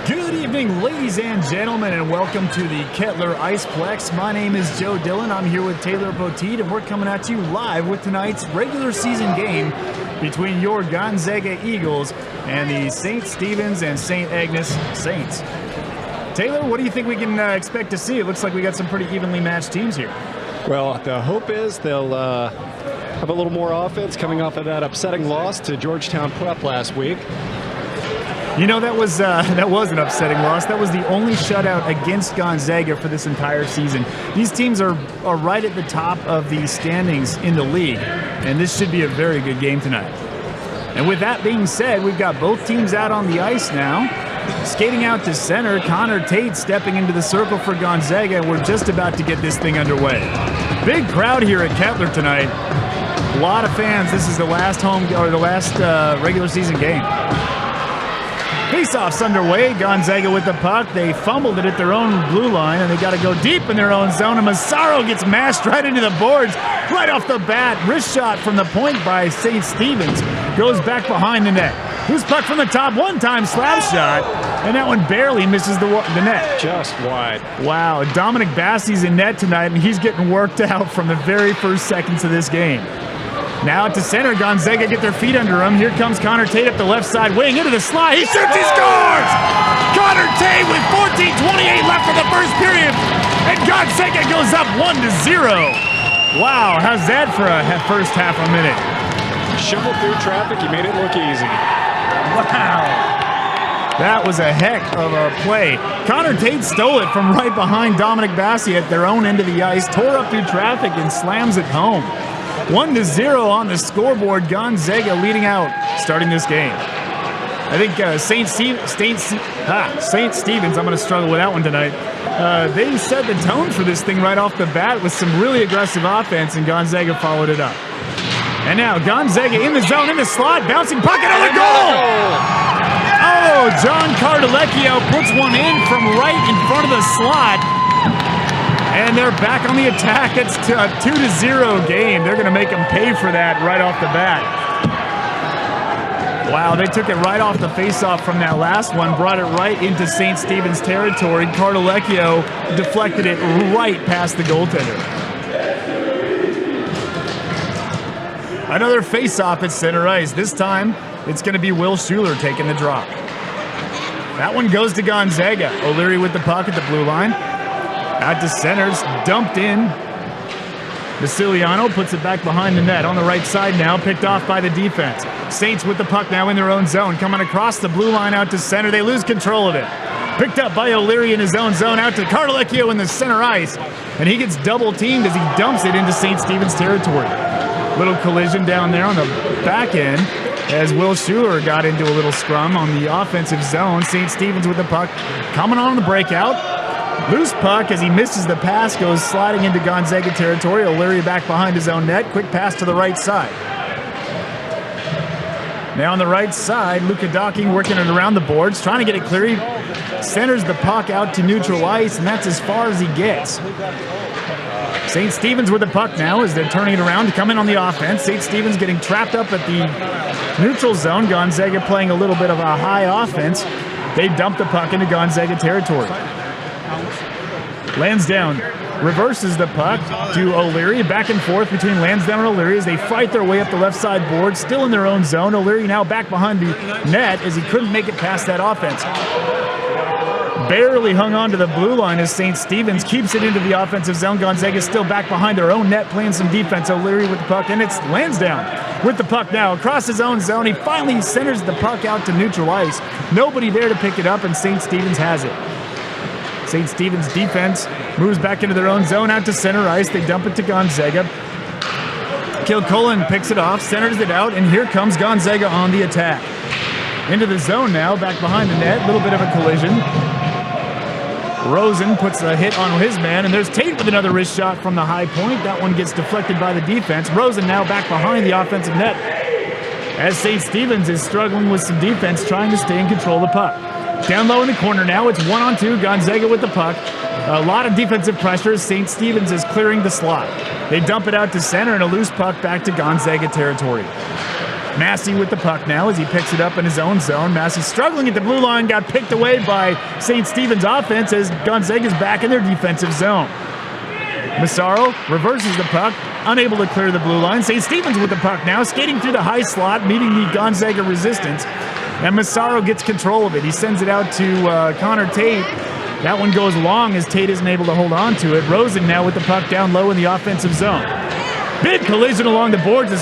Good evening, ladies and gentlemen, and welcome to the Kettler Iceplex. My name is Joe Dillon. I'm here with Taylor Poteet, and we're coming at you live with tonight's regular season game between your Gonzaga Eagles and the St. Stephen's and St. Agnes Saints. Taylor, what do you think we can expect to see? It looks like we got some pretty evenly matched teams here. Well, the hope is they'll have a little more offense coming off of that upsetting loss to Georgetown Prep last week. You know, that was an upsetting loss. That was the only shutout against Gonzaga for this entire season. These teams are right at the top of the standings in the league, and this should be a very good game tonight. And with that being said, we've got both teams out on the ice now. Skating out to center, Connor Tate stepping into the circle for Gonzaga, and we're just about to get this thing underway. Big crowd here at Kettler tonight. A lot of fans. This is the last regular season game. Face-off's underway. Gonzaga with the puck. They fumbled it at their own blue line, and they got to go deep in their own zone. And Massaro gets mashed right into the boards right off the bat. Wrist shot from the point by St. Stephen's. Goes back behind the net. Loose puck from the top, one-time slap shot, and that one barely misses the net. Just wide. Wow, Dominic Bassey's in net tonight, and he's getting worked out from the very first seconds of this game. Now to center, Gonzaga get their feet under him. Here comes Connor Tate up the left side wing into the slot. He shoots, he scores! Connor Tate with 14:28 left in the first period, and Gonzaga goes up 1-0. Wow, how's that for a first half a minute? Shoveled through traffic, he made it look easy. Wow. That was a heck of a play. Connor Tate stole it from right behind Dominic Bassey at their own end of the ice, tore up through traffic, and slams it home. 1-0 on the scoreboard. Gonzaga leading out, starting this game. I think St. Stephen's, I'm going to struggle with that one tonight. They set the tone for this thing right off the bat with some really aggressive offense, and Gonzaga followed it up. And now Gonzaga in the zone, in the slot, bouncing puck, another goal! Oh, John Cardalecchio puts one in from right in front of the slot. And they're back on the attack. It's a 2-0 game. They're going to make them pay for that right off the bat. Wow, they took it right off the faceoff from that last one, brought it right into St. Stephen's territory. Cardalecchio deflected it right past the goaltender. Another faceoff at center ice. This time, it's going to be Will Schuler taking the drop. That one goes to Gonzaga. O'Leary with the puck at the blue line. Out to centers, dumped in. Vasiliano puts it back behind the net on the right side now, picked off by the defense. Saints with the puck now in their own zone, coming across the blue line out to center. They lose control of it. Picked up by O'Leary in his own zone, out to Cardalecchio in the center ice. And he gets double teamed as he dumps it into St. Stephen's territory. Little collision down there on the back end as Will Schuler got into a little scrum on the offensive zone. St. Stephen's with the puck coming on the breakout. Loose puck as he misses the pass, goes sliding into Gonzaga territory. O'Leary back behind his own net. Quick pass to the right side. Now on the right side, Luka Docking working it around the boards, trying to get it clear. He centers the puck out to neutral ice, and that's as far as he gets. St. Stephen's with the puck now as they're turning it around to come in on the offense. St. Stephen's getting trapped up at the neutral zone. Gonzaga playing a little bit of a high offense. They dump the puck into Gonzaga territory. Lansdowne reverses the puck to O'Leary. Back and forth between Lansdowne and O'Leary as they fight their way up the left side board, still in their own zone. O'Leary now back behind the net as he couldn't make it past that offense. Barely hung on to the blue line as St. Stephen's keeps it into the offensive zone. Gonzaga still back behind their own net playing some defense. O'Leary with the puck, and it's Lansdowne with the puck now across his own zone. He finally centers the puck out to neutral ice. Nobody there to pick it up, and St. Stephen's has it. St. Stephen's defense moves back into their own zone out to center ice. They dump it to Gonzaga. Kilcullen picks it off, centers it out, and here comes Gonzaga on the attack. Into the zone now, back behind the net. Little bit of a collision. Rosen puts a hit on his man, and there's Tate with another wrist shot from the high point. That one gets deflected by the defense. Rosen now back behind the offensive net as St. Stephen's is struggling with some defense, trying to stay in control of the puck. Down low in the corner now, it's 1-on-2, Gonzaga with the puck. A lot of defensive pressure. St. Stephen's is clearing the slot. They dump it out to center, and a loose puck back to Gonzaga territory. Massey with the puck now as he picks it up in his own zone. Massey struggling at the blue line, got picked away by St. Stephen's offense as Gonzaga's back in their defensive zone. Massaro reverses the puck, unable to clear the blue line. St. Stephen's with the puck now, skating through the high slot, meeting the Gonzaga resistance. And Massaro gets control of it. He sends it out to Connor Tate. That one goes long as Tate isn't able to hold on to it. Rosen now with the puck down low in the offensive zone. Big collision along the boards as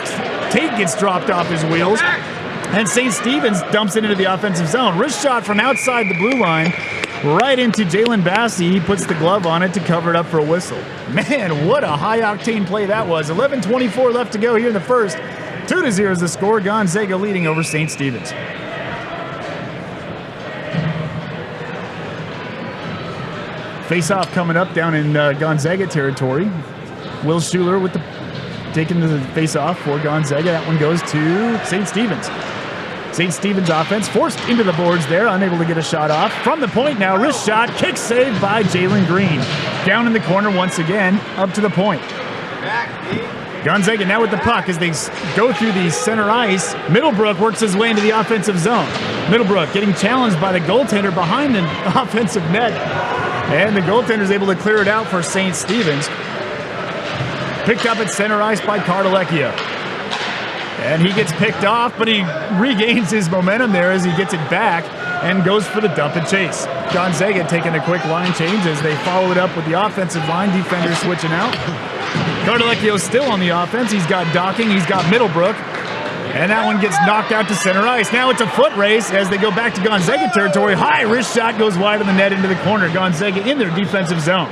Tate gets dropped off his wheels. And St. Stephen's dumps it into the offensive zone. Wrist shot from outside the blue line, right into Jalen Bassey. He puts the glove on it to cover it up for a whistle. Man, what a high-octane play that was. 11:24 left to go here in the first. 2-0 is the score. Gonzaga leading over St. Stephen's. Face-off coming up down in Gonzaga territory. Will Schuler with taking the face-off for Gonzaga. That one goes to St. Stephen's. St. Stephen's offense forced into the boards there, unable to get a shot off. From the point now, wrist shot, kick save by Jalen Green. Down in the corner once again, up to the point. Gonzaga now with the puck as they go through the center ice. Middlebrook works his way into the offensive zone. Middlebrook getting challenged by the goaltender behind the offensive net. And the goaltender is able to clear it out for St. Stephen's. Picked up at center ice by Cardelecchio. And he gets picked off, but he regains his momentum there as he gets it back and goes for the dump and chase. Gonzaga taking a quick line change as they follow it up with the offensive line. Defender switching out. Cardelecchio still on the offense. He's got Docking. He's got Middlebrook. And that one gets knocked out to center ice. Now it's a foot race as they go back to Gonzaga territory. High wrist shot goes wide of the net into the corner. Gonzaga in their defensive zone.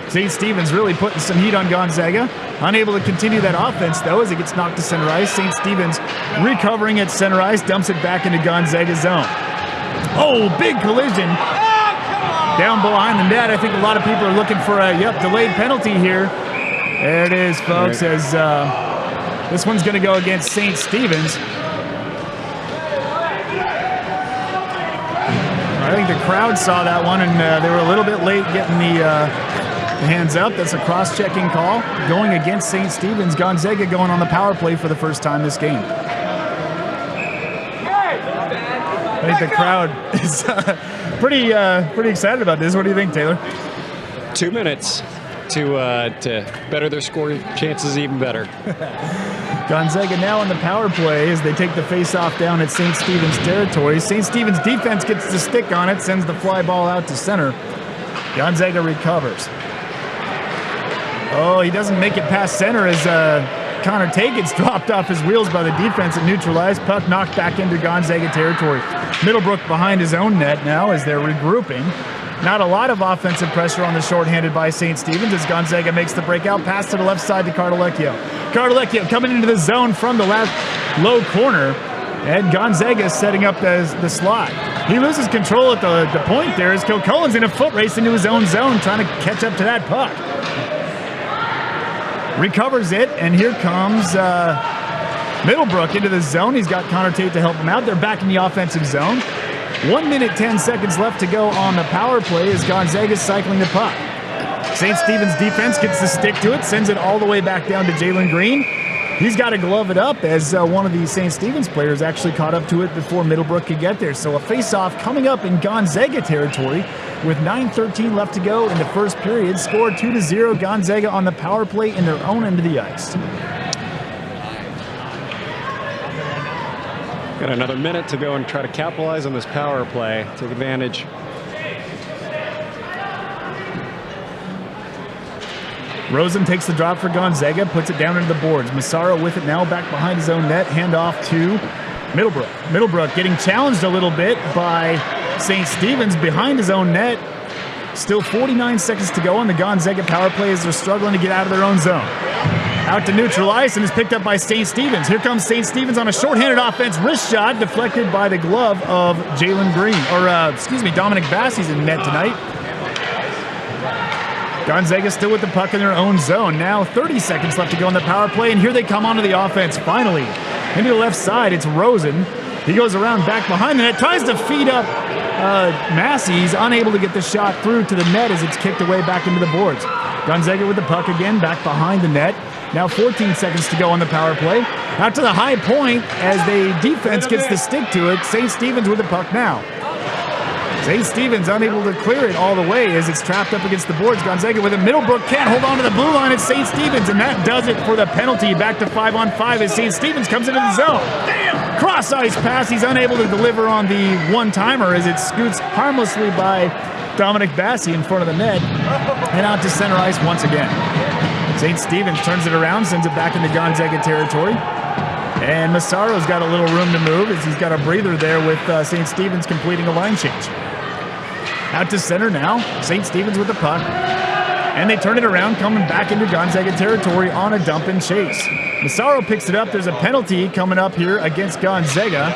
St. Stephen's really putting some heat on Gonzaga. Unable to continue that offense, though, as it gets knocked to center ice. St. Stephen's recovering at center ice, dumps it back into Gonzaga zone. Oh, big collision down behind the net. I think a lot of people are looking for a delayed penalty here. There it is, folks, as this one's going to go against St. Stephen's. I think the crowd saw that one, and they were a little bit late getting the hands up. That's a cross-checking call going against St. Stephen's. Gonzaga going on the power play for the first time this game. I think the crowd is pretty excited about this. What do you think, Taylor? 2 minutes to better their scoring chances even better. Gonzaga now on the power play as they take the face-off down at St. Stephen's territory. St. Stephen's defense gets the stick on it, sends the fly ball out to center. Gonzaga recovers. Oh, he doesn't make it past center as Connor Tate gets dropped off his wheels by the defense and neutralized. Puck knocked back into Gonzaga territory. Middlebrook behind his own net now as they're regrouping. Not a lot of offensive pressure on the shorthanded by St. Stephen's as Gonzaga makes the breakout. Pass to the left side to Cardelecchio. Cardelecchio coming into the zone from the left low corner. And Gonzaga setting up the slot. He loses control at the point there as Kilcullen's in a foot race into his own zone trying to catch up to that puck. Recovers it, and here comes Middlebrook into the zone. He's got Connor Tate to help him out. They're back in the offensive zone. 1 minute, 10 seconds left to go on the power play as Gonzaga's cycling the puck. St. Stephen's defense gets the stick to it, sends it all the way back down to Jalen Green. He's got to glove it up as one of the St. Stephen's players actually caught up to it before Middlebrook could get there. So a face-off coming up in Gonzaga territory with 9:13 left to go in the first period. Score 2-0. Gonzaga on the power play in their own end of the ice. Got another minute to go and try to capitalize on this power play. Take advantage. Rosen takes the drop for Gonzaga, puts it down into the boards. Massaro with it now back behind his own net. Handoff to Middlebrook. Middlebrook getting challenged a little bit by St. Stephen's behind his own net. Still 49 seconds to go on the Gonzaga power play as they're struggling to get out of their own zone. Out to neutral ice and is picked up by St. Stephen's. Here comes St. Stephen's on a shorthanded offense. Wrist shot deflected by the glove of Jalen Green. Dominic Bassey's in net tonight. Gonzaga still with the puck in their own zone. Now 30 seconds left to go on the power play, and here they come onto the offense finally. Into the left side, it's Rosen. He goes around back behind the net, tries to feed up Massey. He's unable to get the shot through to the net as it's kicked away back into the boards. Gonzaga with the puck again, back behind the net. Now 14 seconds to go on the power play. Out to the high point as the defense gets the stick to it. St. Stephen's with the puck now. St. Stephen's unable to clear it all the way as it's trapped up against the boards. Gonzaga with it. Middlebrook can't hold on to the blue line. It's St. Stephen's, and that does it for the penalty. Back to 5-on-5 as St. Stephen's comes into the zone. Cross ice pass. He's unable to deliver on the one-timer as it scoots harmlessly by Dominic Bassi in front of the net and out to center ice once again. St. Stephen's turns it around, sends it back into Gonzaga territory. And Massaro's got a little room to move as he's got a breather there with St. Stephen's completing a line change. Out to center now, St. Stephen's with the puck. And they turn it around, coming back into Gonzaga territory on a dump and chase. Massaro picks it up. There's a penalty coming up here against Gonzaga.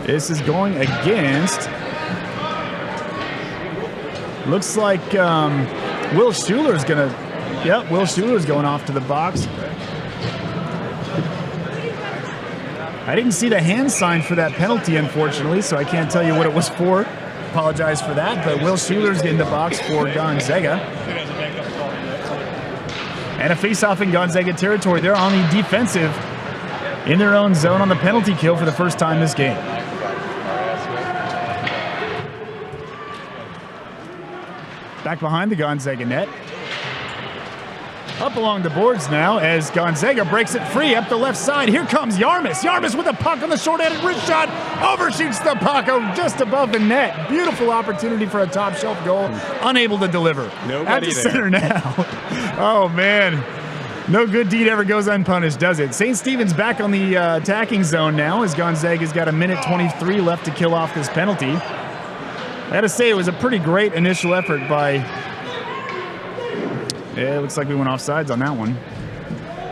This is going against... Looks like Will Schuler's going to... Yep, Will Schuler's going off to the box. I didn't see the hand sign for that penalty, unfortunately, so I can't tell you what it was for. Apologize for that, but Will Schuler's in the box for Gonzaga. And a face-off in Gonzaga territory. They're on the defensive in their own zone on the penalty kill for the first time this game. Back behind the Gonzaga net. Up along the boards now as Gonzaga breaks it free up the left side. Here comes Yarmus. Yarmus with a puck on the short-handed wrist shot. Overshoots the puck just above the net. Beautiful opportunity for a top-shelf goal. Unable to deliver. At the center now. Oh, man. No good deed ever goes unpunished, does it? St. Stephen's back on the attacking zone now as Gonzaga's got a minute 23 left to kill off this penalty. I got to say, it was a pretty great initial effort by... Yeah, it looks like we went offsides on that one.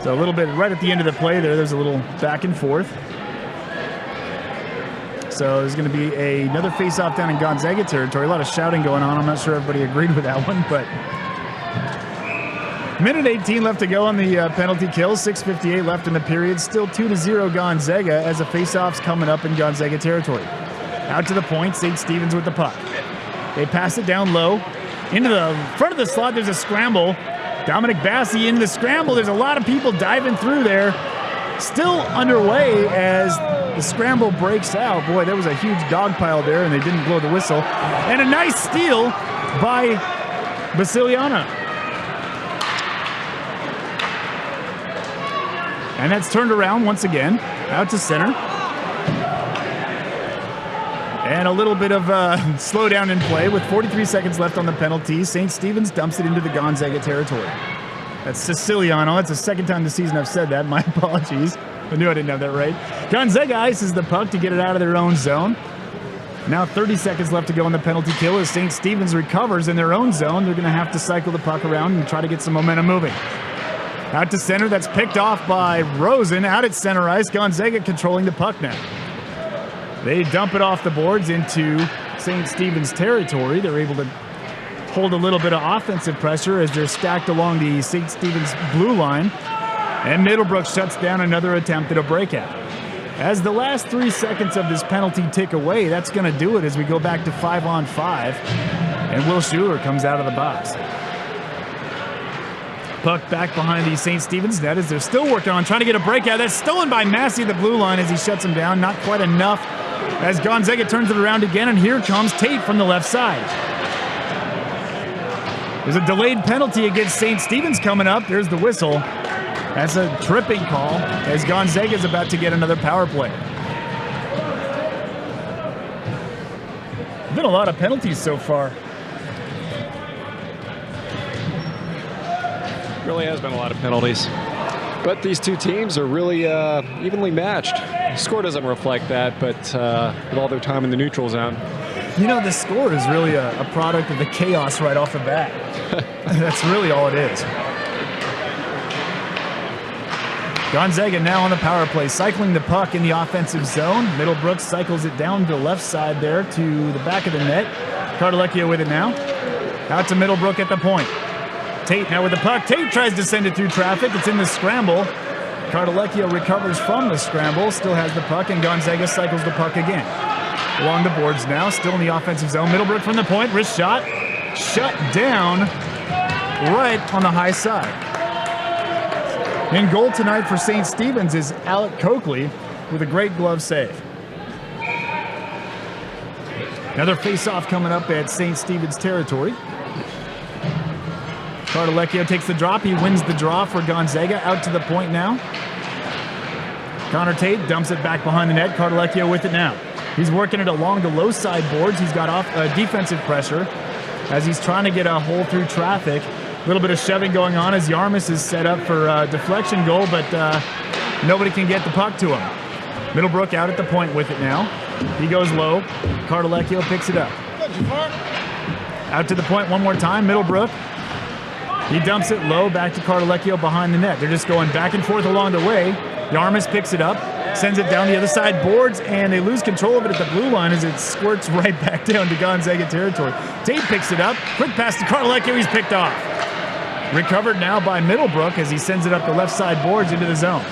So a little bit right at the end of the play there's a little back and forth. So there's going to be another face-off down in Gonzaga territory. A lot of shouting going on. I'm not sure everybody agreed with that one, but... Minute 18 left to go on the penalty kill. 6:58 left in the period. Still 2-0 Gonzaga as a face-off's coming up in Gonzaga territory. Out to the point, St. Stephen's with the puck. They pass it down low. Into the front of the slot, there's a scramble. Dominic Bassi into the scramble. There's a lot of people diving through there. Still underway as the scramble breaks out. Boy, there was a huge dog pile there, and they didn't blow the whistle. And a nice steal by Basiliano. And that's turned around once again. Out to center. And a little bit of slowdown in play with 43 seconds left on the penalty. St. Stephen's dumps it into the Gonzaga territory. That's Siciliano. That's the second time this season I've said that. My apologies. I knew I didn't have that right. Gonzaga ices the puck to get it out of their own zone. Now 30 seconds left to go on the penalty kill as St. Stephen's recovers in their own zone. They're going to have to cycle the puck around and try to get some momentum moving. Out to center. That's picked off by Rosen. Out at center ice. Gonzaga controlling the puck now. They dump it off the boards into St. Stephen's territory. They're able to hold a little bit of offensive pressure as they're stacked along the St. Stephen's blue line. And Middlebrook shuts down another attempt at a breakout. As the last 3 seconds of this penalty tick away, that's going to do it as we go back to 5-on-5. And Will Schuler comes out of the box. Puck back behind the St. Stephen's net as they're still working on trying to get a breakout. That's stolen by Massey at the blue line as he shuts him down. Not quite enough as Gonzaga turns it around again, and here comes Tate from the left side. There's a delayed penalty against St. Stephen's coming up. There's the whistle. That's a tripping call as Gonzaga's about to get another power play. Been a lot of penalties so far. Really has been a lot of penalties. But these two teams are really evenly matched. The score doesn't reflect that, but with all their time in the neutral zone. You know, the score is really a product of the chaos right off the bat. That's really all it is. Gonzaga now on the power play, cycling the puck in the offensive zone. Middlebrook cycles it down to the left side there to the back of the net. Cardelecchio with it now. Out to Middlebrook at the point. Tate now with the puck. Tate tries to send it through traffic. It's in the scramble. Cardelecchio recovers from the scramble, still has the puck, and Gonzaga cycles the puck again. Along the boards now, still in the offensive zone. Middlebrook from the point, wrist shot. Shut down right on the high side. In goal tonight for St. Stephen's is Alec Coakley. with a great glove save. Another face-off coming up at St. Stephen's territory. Cardalecchio takes the drop. He wins the draw for Gonzaga. Out to the point now. Connor Tate dumps it back behind the net. Cardalecchio with it now. He's working it along the low side boards. He's got off defensive pressure as he's trying to get a hole through traffic. A little bit of shoving going on as Yarmus is set up for a deflection goal, but nobody can get the puck to him. Middlebrook out at the point with it now. He goes low. Cardalecchio picks it up. Out to the point one more time. Middlebrook. He dumps it low back to Cardalecchio behind the net. They're just going back and forth along the way. Yarmus picks it up, sends it down the other side boards, and they lose control of it at the blue line as it squirts right back down to Gonzaga territory. Tate picks it up. Quick pass to Cardalecchio. He's picked off. Recovered now by Middlebrook as he sends it up the left side boards into the zone.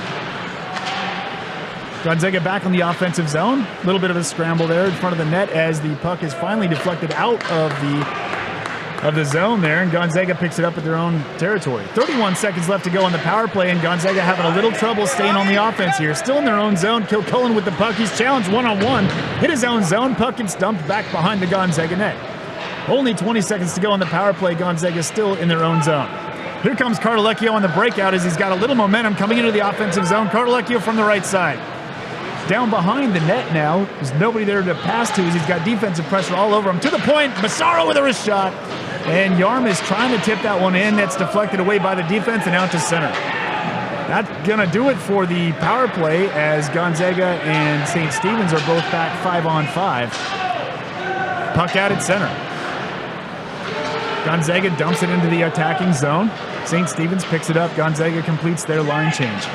Gonzaga back on the offensive zone. A little bit of a scramble there in front of the net as the puck is finally deflected out of the zone there, and Gonzaga picks it up at their own territory. 31 seconds left to go on the power play, and Gonzaga having a little trouble staying on the offense here. Still in their own zone. Kilcullen with the puck. He's challenged one-on-one. Hit his own zone. Puck gets dumped back behind the Gonzaga net. Only 20 seconds to go on the power play. Gonzaga still in their own zone. Here comes Cardalecchio on the breakout as he's got a little momentum coming into the offensive zone. Cardalecchio from the right side. Down behind the net now. There's nobody there to pass to as he's got defensive pressure all over him. To the point. Massaro with a wrist shot. And Yarmus trying to tip that one in. That's deflected away by the defense and out to center. That's going to do it for the power play as Gonzaga and St. Stephen's are both back 5-on-5. Puck out at center. Gonzaga dumps it into the attacking zone. St. Stephen's picks it up. Gonzaga completes their line change.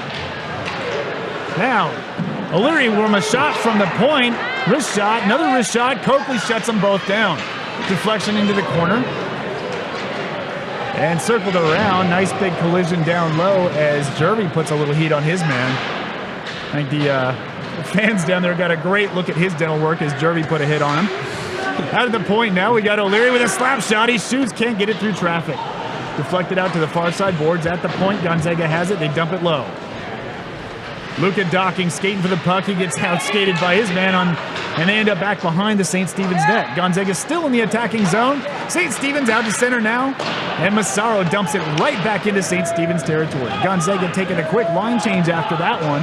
Now, O'Leary from a shot from the point. Wrist shot, another wrist shot. Coakley shuts them both down. Deflection into the corner. And circled around. Nice big collision down low as Jervy puts a little heat on his man. I think the fans down there got a great look at his dental work as Jervy put a hit on him. Out of the point now, we got O'Leary with a slap shot. He shoots, can't get it through traffic. Deflected out to the far side boards. At the point, Gonzaga has it. They dump it low. Luka Docking skating for the puck. He gets outskated by his man and they end up back behind the St. Stephen's net. Gonzaga still in the attacking zone. St. Stephen's out to center now. And Massaro dumps it right back into St. Stephen's territory. Gonzaga taking a quick line change after that one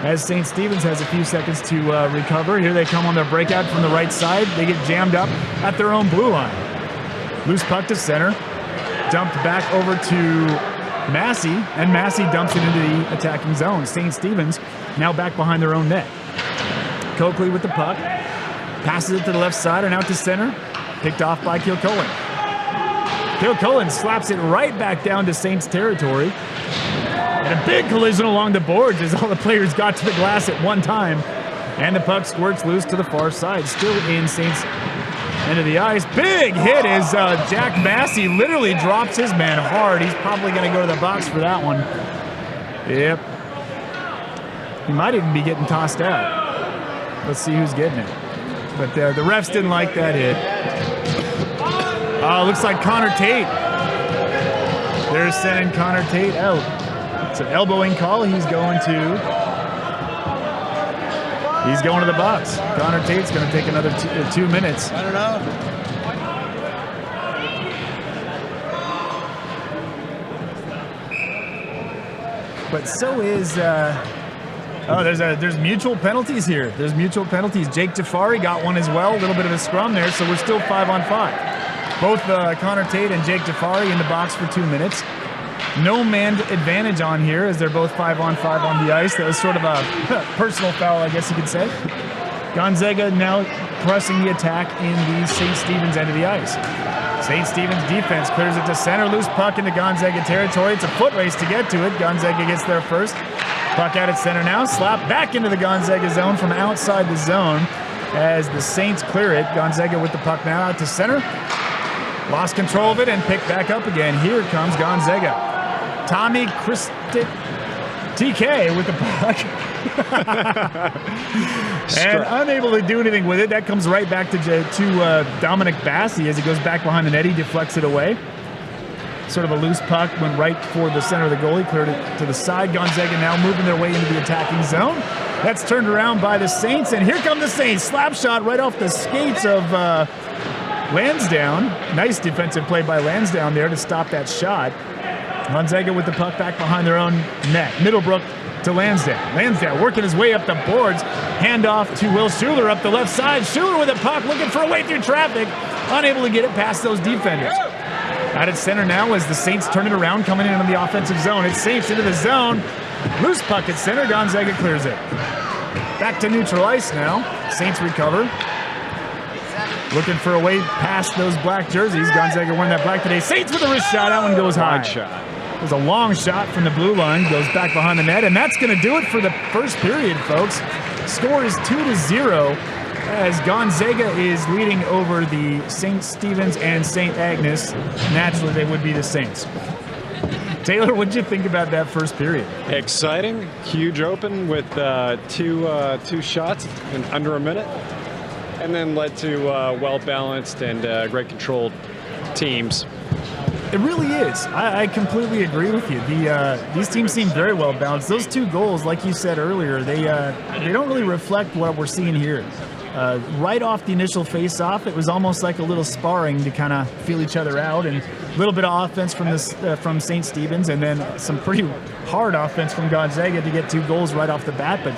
as St. Stephen's has a few seconds to recover. Here they come on their breakout from the right side. They get jammed up at their own blue line. Loose puck to center. Dumped back over to Massey, and Massey dumps it into the attacking zone. St. Stephen's now back behind their own net. Coakley with the puck. Passes it to the left side and out to center. Picked off by Kilcullen. Kilcullen slaps it right back down to Saints territory. And a big collision along the boards as all the players got to the glass at one time. And the puck squirts loose to the far side. Still in Saints' end of the ice. Big hit as Jack Massey literally drops his man hard. He's probably going to go to the box for that one. Yep. He might even be getting tossed out. Let's see who's getting it. But the refs didn't like that hit. Looks like Connor Tate. They're sending Connor Tate out. It's an elbowing call. He's going to the box. Connor Tate's going to take another 2 minutes. I don't know. But so is there's mutual penalties here. There's mutual penalties. Jake Jafari got one as well. A little bit of a scrum there, so we're still 5-on-5. Both Connor Tate and Jake Jafari in the box for 2 minutes. No manned advantage on here as they're both 5-on-5 on the ice. That was sort of a personal foul, I guess you could say. Gonzaga now pressing the attack in the St. Stephen's end of the ice. St. Stephen's defense clears it to center. Loose puck into Gonzaga territory. It's a foot race to get to it. Gonzaga gets there first. Puck out at center now. Slap back into the Gonzaga zone from outside the zone as the Saints clear it. Gonzaga with the puck now out to center. Lost control of it and picked back up again. Here comes Gonzaga. Tommy Christic TK with the puck. And unable to do anything with it. That comes right back to Dominic Bassi as he goes back behind the net. He deflects it away. Sort of a loose puck, went right for the center of the goalie, cleared it to the side. Gonzaga now moving their way into the attacking zone. That's turned around by the Saints, and here come the Saints. Slap shot right off the skates of Lansdowne. Nice defensive play by Lansdowne there to stop that shot. Gonzaga with the puck back behind their own net. Middlebrook to Lansdowne. Lansdowne working his way up the boards. Handoff to Will Schuler up the left side. Schuler with a puck, looking for a way through traffic. Unable to get it past those defenders. Out at center now as the Saints turn it around, coming in on the offensive zone. It's Saints into the zone. Loose puck at center. Gonzaga clears it. Back to neutral ice now. Saints recover. Looking for a way past those black jerseys. Gonzaga wearing that black today. Saints with a wrist shot. That one goes high. Shot. It was a long shot from the blue line. Goes back behind the net. And that's going to do it for the first period, folks. Score is 2-0 as Gonzaga is leading over the St. Stephen's and St. Agnes. Naturally, they would be the Saints. Taylor, what did you think about that first period? Exciting. Huge open with two shots in under a minute. And then led to well-balanced and great controlled teams. It really is. I completely agree with you. These teams seem very well balanced. Those two goals, like you said earlier, they don't really reflect what we're seeing here. Right off the initial face-off, it was almost like a little sparring to kind of feel each other out, and a little bit of offense from St. Stephen's, and then some pretty hard offense from Gonzaga to get 2 goals right off the bat. But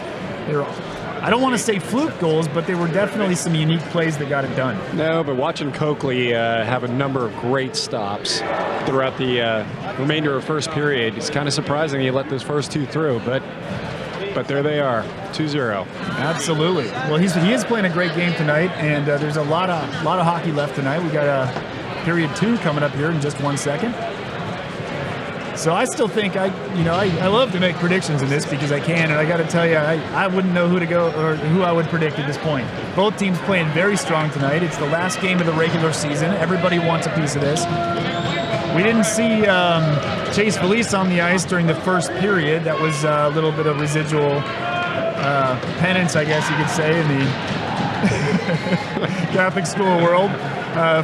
I don't want to say fluke goals, but they were definitely some unique plays that got it done. No, but watching Coakley have a number of great stops throughout the remainder of first period, it's kind of surprising he let those first 2 through, but there they are, 2-0. Absolutely. Well, he is playing a great game tonight, and there's a lot of hockey left tonight. We got period 2 coming up here in just 1 second. So I still think I love to make predictions in this because I can, and I got to tell you, I wouldn't know who to go or who I would predict at this point. Both teams playing very strong tonight. It's the last game of the regular season. Everybody wants a piece of this. We didn't see Chase Felice on the ice during the first period. That was a little bit of residual penance, I guess you could say, in the Catholic school world.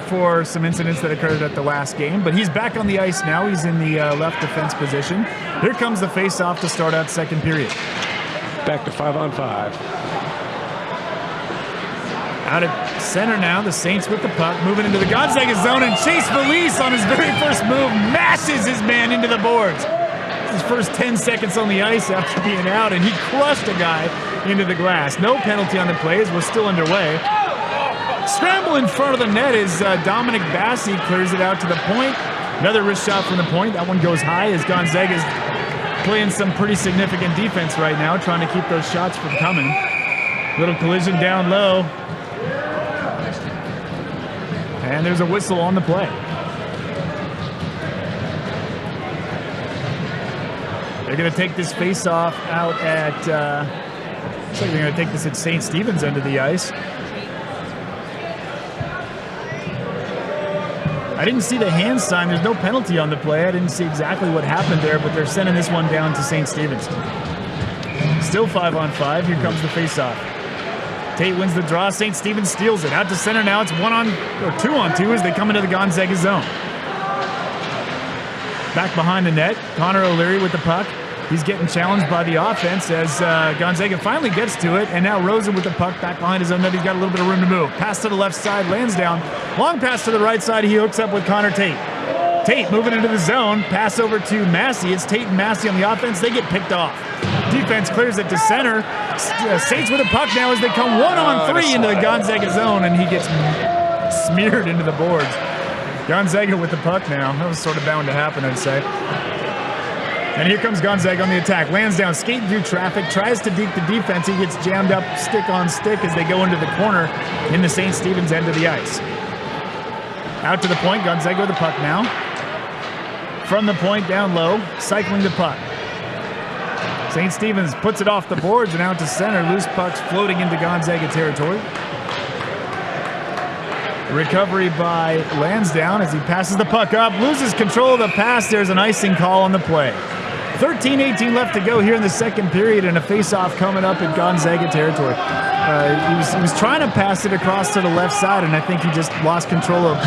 For some incidents that occurred at the last game. But he's back on the ice now. He's in the left defense position. Here comes the face-off to start out second period. Back to 5-on-5. Out at center now, the Saints with the puck, moving into the Gonzaga zone, and Chase Felice on his very first move mashes his man into the boards. His first 10 seconds on the ice after being out, and he crushed a guy into the glass. No penalty on the play as we're still underway. Scramble in front of the net is Dominic Bassi clears it out to the point. Another wrist shot from the point. That one goes high as Gonzaga's playing some pretty significant defense right now, trying to keep those shots from coming. Little collision down low. And there's a whistle on the play. They're going to take this face-off out at, looks like they're going to take this at St. Stephen's end of the ice. I didn't see the hand sign. There's no penalty on the play. I didn't see exactly what happened there, but they're sending this one down to St. Stephen's. Still 5-on-5. Here comes the face-off. Tate wins the draw. St. Stephen's steals it. Out to center now. It's 2-on-2 as they come into the Gonzaga zone. Back behind the net. Connor O'Leary with the puck. He's getting challenged by the offense as Gonzaga finally gets to it, and now Rosen with the puck back behind his own net. He's got a little bit of room to move. Pass to the left side, Lansdowne. Long pass to the right side. He hooks up with Connor Tate. Tate moving into the zone. Pass over to Massey. It's Tate and Massey on the offense. They get picked off. Defense clears it to center. Saints with the puck now as they come 1-on-3 into the Gonzaga zone, and he gets smeared into the boards. Gonzaga with the puck now. That was sort of bound to happen, I'd say. And here comes Gonzaga on the attack. Lansdowne skating through traffic, tries to deke the defense. He gets jammed up stick on stick as they go into the corner in the St. Stephen's end of the ice. Out to the point, Gonzaga with the puck now. From the point down low, cycling the puck. St. Stephen's puts it off the boards and out to center. Loose pucks floating into Gonzaga territory. Recovery by Lansdowne as he passes the puck up, loses control of the pass. There's an icing call on the play. 13-18 left to go here in the second period, and a face-off coming up in Gonzaga territory. He was trying to pass it across to the left side, and I think he just lost control of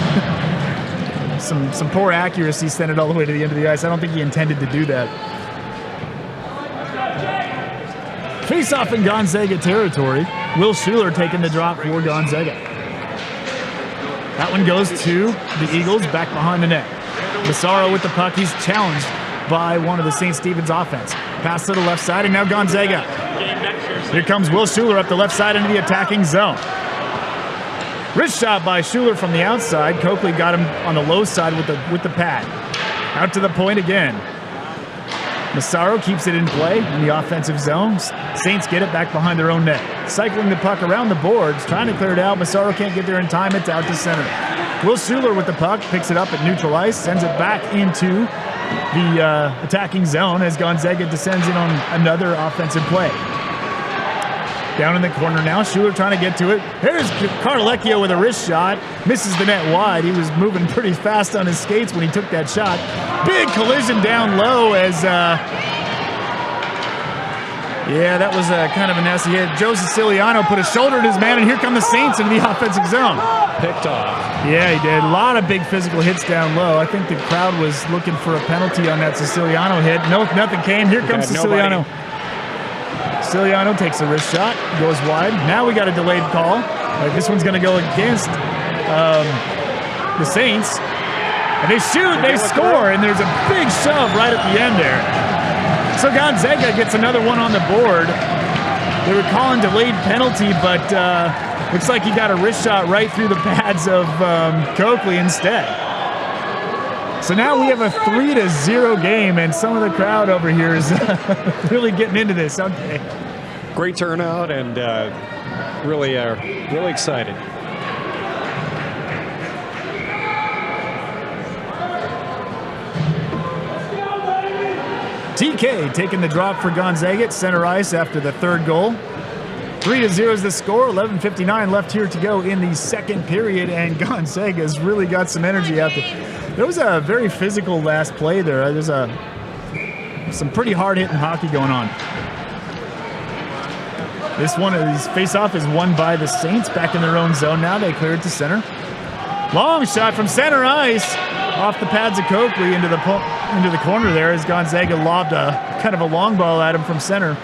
some poor accuracy, sent it all the way to the end of the ice. I don't think he intended to do that. Face-off in Gonzaga territory. Will Schuler taking the drop for Gonzaga. That one goes to the Eagles back behind the net. Massaro with the puck. He's challenged by one of the St. Stephen's offense. Pass to the left side, and now Gonzaga. Here comes Will Schuler up the left side into the attacking zone. Wrist shot by Schuler from the outside. Coakley got him on the low side with the pad. Out to the point again. Massaro keeps it in play in the offensive zone. Saints get it back behind their own net. Cycling the puck around the boards, trying to clear it out. Massaro can't get there in time. It's out to center. Will Schuler with the puck, picks it up at neutral ice, sends it back into the attacking zone as Gonzaga descends in on another offensive play. Down in the corner now, Schuler trying to get to it. Here's Carlecchio with a wrist shot. Misses the net wide. He was moving pretty fast on his skates when he took that shot. Big collision down low as, that was kind of a nasty hit. Joe Siciliano put a shoulder in his man, and here come the Saints into the offensive zone. Picked off. Yeah, he did. A lot of big physical hits down low. I think the crowd was looking for a penalty on that Siciliano hit. No, nothing came. Here comes Siciliano. Siciliano takes a wrist shot, goes wide. Now we got a delayed call. This one's going to go against the Saints. And they shoot, they score, and there's a big shove right at the end there. So Gonzaga gets another one on the board. They were calling delayed penalty, but looks like he got a wrist shot right through the pads of Coakley instead. So now we have a 3-0 game, and some of the crowd over here is really getting into this. Okay. Great turnout, and really excited. TK taking the drop for Gonzaga at center ice after the third goal. 3-0 is the score. 11:59 left here to go in the second period, and Gonzaga's really got some energy out there. There was a very physical last play there. There's some pretty hard-hitting hockey going on. This one, this face-off is won by the Saints back in their own zone now. They clear it to center. Long shot from center ice off the pads of Coakley into the corner there as Gonzaga lobbed a kind of a long ball at him from center.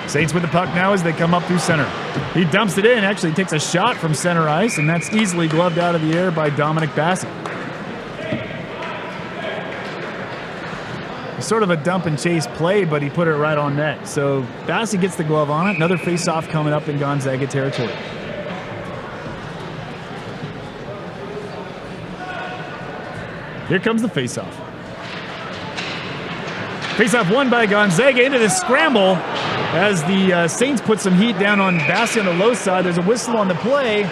Saints with the puck now as they come up through center. He dumps it in, actually takes a shot from center ice, and that's easily gloved out of the air by Dominic Bassett. Sort of a dump and chase play, but he put it right on net. So Bassett gets the glove on it. Another face-off coming up in Gonzaga territory. Here comes the face-off. Face-off won by Gonzaga into the scramble as the Saints put some heat down on Bassett on the low side. There's a whistle on the play.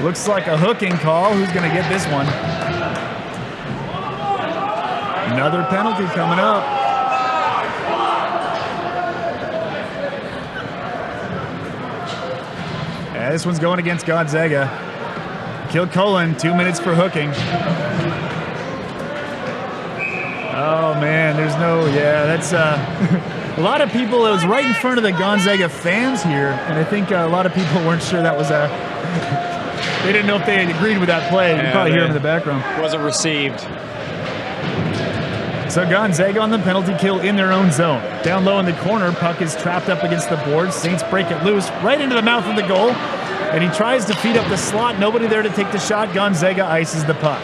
Looks like a hooking call. Who's going to get this one? Another penalty coming up. Yeah, this one's going against Gonzaga. Kilcullen, 2 minutes for hooking. Oh, man, there's no, that's a lot of people, it was right in front of the Gonzaga fans here, and I think a lot of people weren't sure that was they didn't know if they had agreed with that play. You can probably hear them in the background. Wasn't received. So Gonzaga on the penalty kill in their own zone. Down low in the corner, puck is trapped up against the boards. Saints break it loose right into the mouth of the goal, and he tries to feed up the slot. Nobody there to take the shot. Gonzaga ices the puck.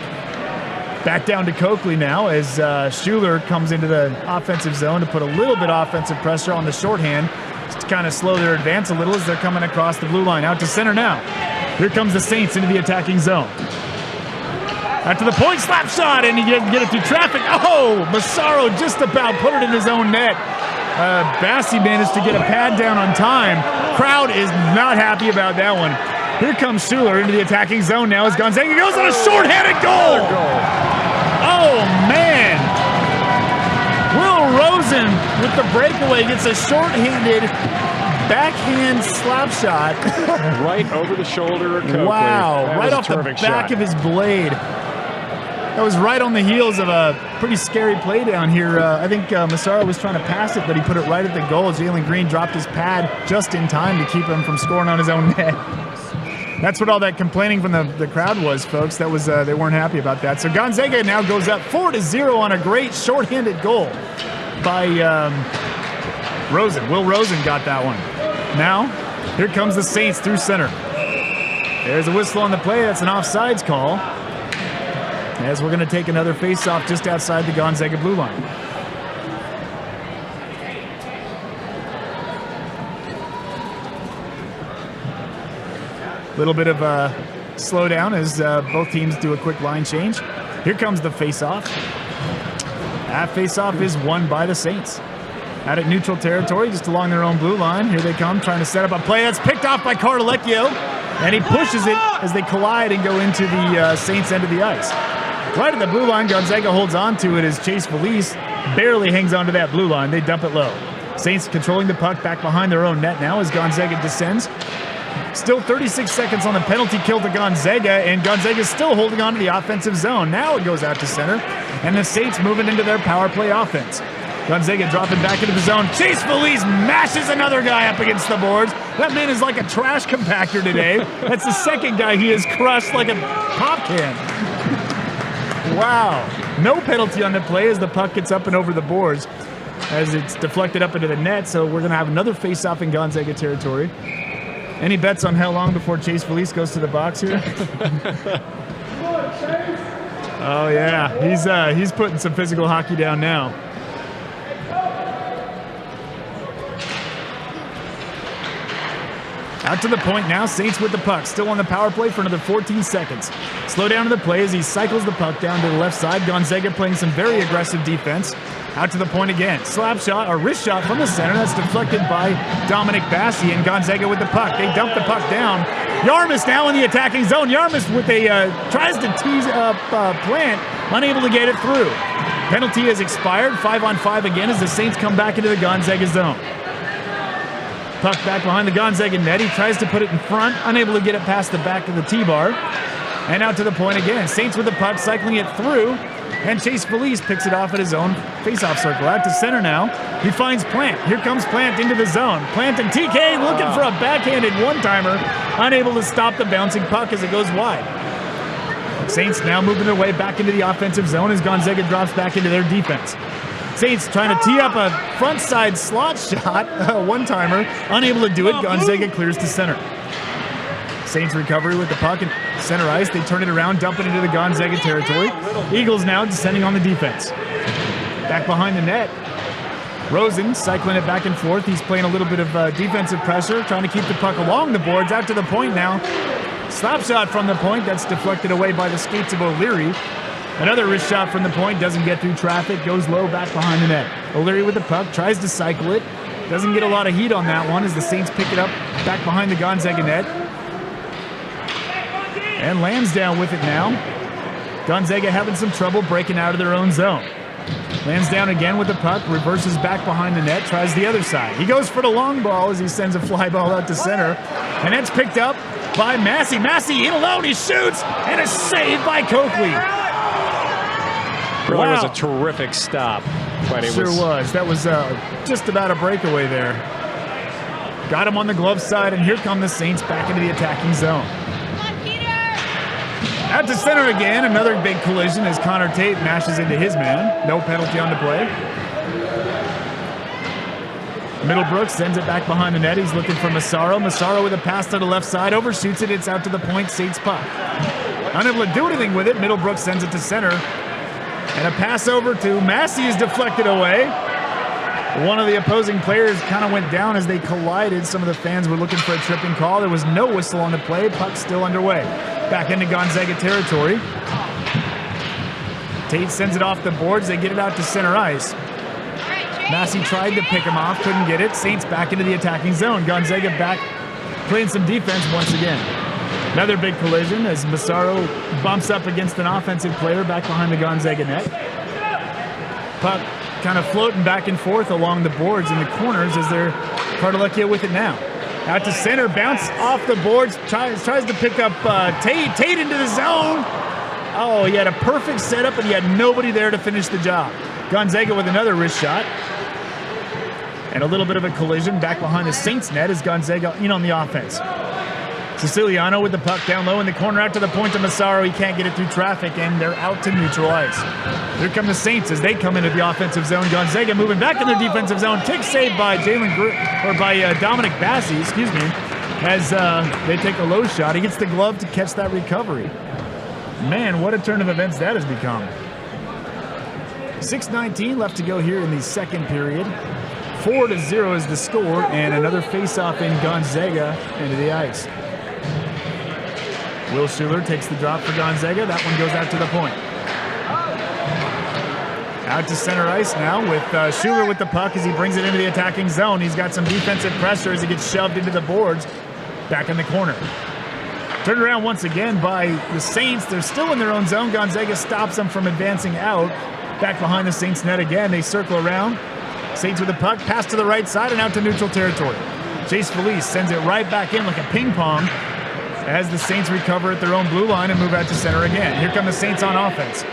Back down to Coakley now as Schuler comes into the offensive zone to put a little bit of offensive pressure on the shorthand to kind of slow their advance a little as they're coming across the blue line. Out to center now. Here comes the Saints into the attacking zone. Out to the point, slap shot, and he doesn't get it through traffic. Oh, Massaro just about put it in his own net. Bassi managed to get a pad down on time. Crowd is not happy about that one. Here comes Schuler into the attacking zone now as Gonzaga goes on a short-handed goal. Oh, man. Will Rosen with the breakaway gets a short-handed backhand slap shot. Right over the shoulder of Coakley. Wow, right off the back of his blade. That was right on the heels of a pretty scary play down here. I think Massaro was trying to pass it, but he put it right at the goal. Jalen Green dropped his pad just in time to keep him from scoring on his own net. That's what all that complaining from the crowd was, folks. That was they weren't happy about that. So Gonzaga now goes up 4-0 on a great shorthanded goal by Will Rosen got that one. Now, here comes the Saints through center. There's a whistle on the play. That's an offsides call. As we're going to take another face-off just outside the Gonzaga blue line. Little bit of a slowdown as both teams do a quick line change. Here comes the face-off. That face-off is won by the Saints. Out at neutral territory, just along their own blue line. Here they come, trying to set up a play. That's picked off by Cartalecchio, and he pushes it as they collide and go into the Saints' end of the ice. Right at the blue line, Gonzaga holds on to it as Chase Felice barely hangs onto that blue line. They dump it low. Saints controlling the puck back behind their own net now as Gonzaga descends. Still 36 seconds on the penalty kill to Gonzaga, and Gonzaga is still holding on to the offensive zone. Now it goes out to center, and the Saints moving into their power play offense. Gonzaga dropping back into the zone. Chase Felice mashes another guy up against the boards. That man is like a trash compactor today. That's the second guy he has crushed like a pop can. Wow. No penalty on the play as the puck gets up and over the boards as it's deflected up into the net, so we're going to have another face-off in Gonzaga territory. Any bets on how long before Chase Felice goes to the box here? Oh, yeah. He's putting some physical hockey down now. Out to the point now, Saints with the puck. Still on the power play for another 14 seconds. Slow down to the play as he cycles the puck down to the left side. Gonzaga playing some very aggressive defense. Out to the point again. Slap shot, or wrist shot from the center. That's deflected by Dominic Bassi, and Gonzaga with the puck. They dump the puck down. Yarmus now in the attacking zone. Yarmus with tries to tease up Plant, unable to get it through. Penalty has expired. 5-on-5 again as the Saints come back into the Gonzaga zone. Puck back behind the Gonzaga net. He tries to put it in front, unable to get it past the back of the T-bar. And out to the point again. Saints with the puck, cycling it through. And Chase Felice picks it off at his own face-off circle. Out to center now. He finds Plant. Here comes Plant into the zone. Plant and TK looking for a backhanded one-timer. Unable to stop the bouncing puck as it goes wide. Saints now moving their way back into the offensive zone as Gonzaga drops back into their defense. Saints trying to tee up a front side slot shot, a one-timer. Unable to do it. Gonzaga clears to center. Saints recovery with the puck and center ice. They turn it around, dump it into the Gonzaga territory. Eagles now descending on the defense. Back behind the net. Rosen cycling it back and forth. He's playing a little bit of defensive pressure, trying to keep the puck along the boards. Out to the point now. Slap shot from the point. That's deflected away by the skates of O'Leary. Another wrist shot from the point. Doesn't get through traffic. Goes low back behind the net. O'Leary with the puck. Tries to cycle it. Doesn't get a lot of heat on that one as the Saints pick it up back behind the Gonzaga net. And Lansdowne with it now. Gonzaga having some trouble breaking out of their own zone. Lansdowne again with the puck, reverses back behind the net, tries the other side. He goes for the long ball as he sends a fly ball out to center. And that's picked up by Massey. Massey in alone, he shoots, and a save by Coakley. Really was a terrific stop. But it was. That was just about a breakaway there. Got him on the glove side, and here come the Saints back into the attacking zone. Out to center again, another big collision as Connor Tate mashes into his man. No penalty on the play. Middlebrook sends it back behind the net. He's looking for Massaro. Massaro with a pass to the left side, overshoots it. It's out to the point, Saints puck. Unable to do anything with it, Middlebrook sends it to center. And a pass over to Massey is deflected away. One of the opposing players kind of went down as they collided. Some of the fans were looking for a tripping call. There was no whistle on the play. Puck still underway. Back into Gonzaga territory. Tate sends it off the boards. They get it out to center ice. Massey tried to pick him off, couldn't get it. Saints back into the attacking zone. Gonzaga back playing some defense once again. Another big collision as Massaro bumps up against an offensive player back behind the Gonzaga net. Puck kind of floating back and forth along the boards in the corners as they're Cartalecchio with it now. Out to center, bounce off the boards, tries to pick up Tate. Tate into the zone. Oh, he had a perfect setup, and he had nobody there to finish the job. Gonzaga with another wrist shot. And a little bit of a collision back behind the Saints net as Gonzaga in on the offense. Siciliano with the puck down low in the corner out to the point to Massaro. He can't get it through traffic, and they're out to neutral ice. Here come the Saints as they come into the offensive zone. Gonzaga moving back in their defensive zone. Kick saved by Dominic Bassi, as they take a low shot. He gets the glove to catch that recovery. Man, what a turn of events that has become. 6:19 left to go here in the second period. 4-0 is the score, and another face-off in Gonzaga into the ice. Will Schuler takes the drop for Gonzaga. That one goes out to the point. Out to center ice now with Schuler with the puck as he brings it into the attacking zone. He's got some defensive pressure as he gets shoved into the boards back in the corner. Turned around once again by the Saints. They're still in their own zone. Gonzaga stops them from advancing out. Back behind the Saints net again. They circle around. Saints with the puck. Pass to the right side and out to neutral territory. Chase Felice sends it right back in like a ping pong as the Saints recover at their own blue line and move out to center again. Here come the Saints on offense.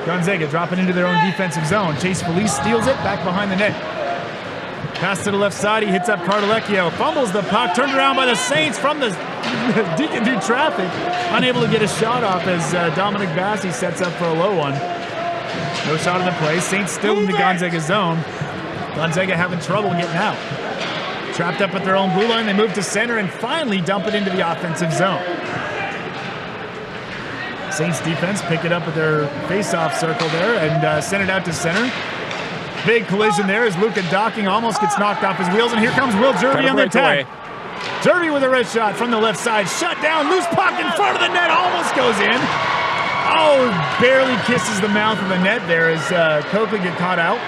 Gonzaga dropping into their own defensive zone. Chase Felice steals it back behind the net. Pass to the left side. He hits up Cardalecchio. Fumbles the puck. Turned around by the Saints from the Deacon through traffic. Unable to get a shot off as Dominic Bassi sets up for a low one. No shot in the play. Saints still in the Gonzaga zone. Gonzaga having trouble getting out. Trapped up at their own blue line. They move to center and finally dump it into the offensive zone. Saints defense pick it up at their face-off circle there and send it out to center. Big collision there as Luka Docking almost gets knocked off his wheels, and here comes Will Jervy on the attack. Jervy with a wrist shot from the left side. Shut down, loose puck in front of the net, almost goes in. Oh, barely kisses the mouth of the net there as Coakley get caught out.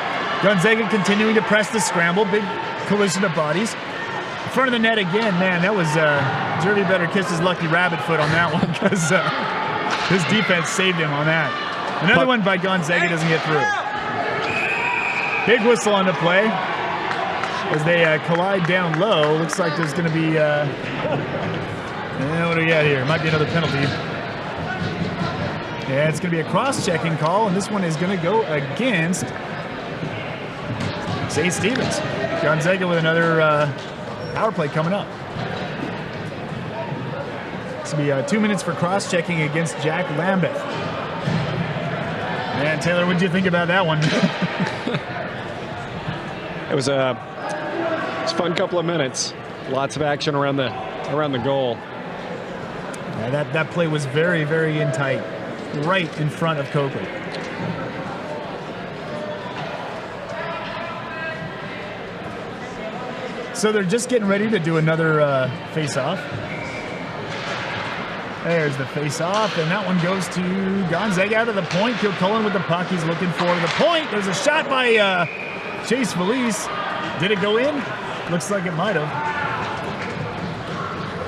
Gonzaga continuing to press the scramble. Big collision of bodies. In front of the net again, man, that was Jervy better kiss his lucky rabbit foot on that one because his defense saved him on that. Another one by Gonzaga doesn't get through. Big whistle on the play as they collide down low. Looks like there's going to be, what do we got here? Might be another penalty. Yeah, it's going to be a cross-checking call, and this one is going to go against St. Stevens. Gonzaga with another power play coming up. This will be 2 minutes for cross-checking against Jack Lambeth. Man, Taylor, what did you think about that one? It was a fun couple of minutes. Lots of action around the goal. Yeah, that play was very, very in tight, right in front of Coakley. So they're just getting ready to do another face-off. There's the face-off, and that one goes to Gonzaga out of the point. Kilcullen with the puck. He's looking for the point. There's a shot by Chase Felice. Did it go in? Looks like it might have.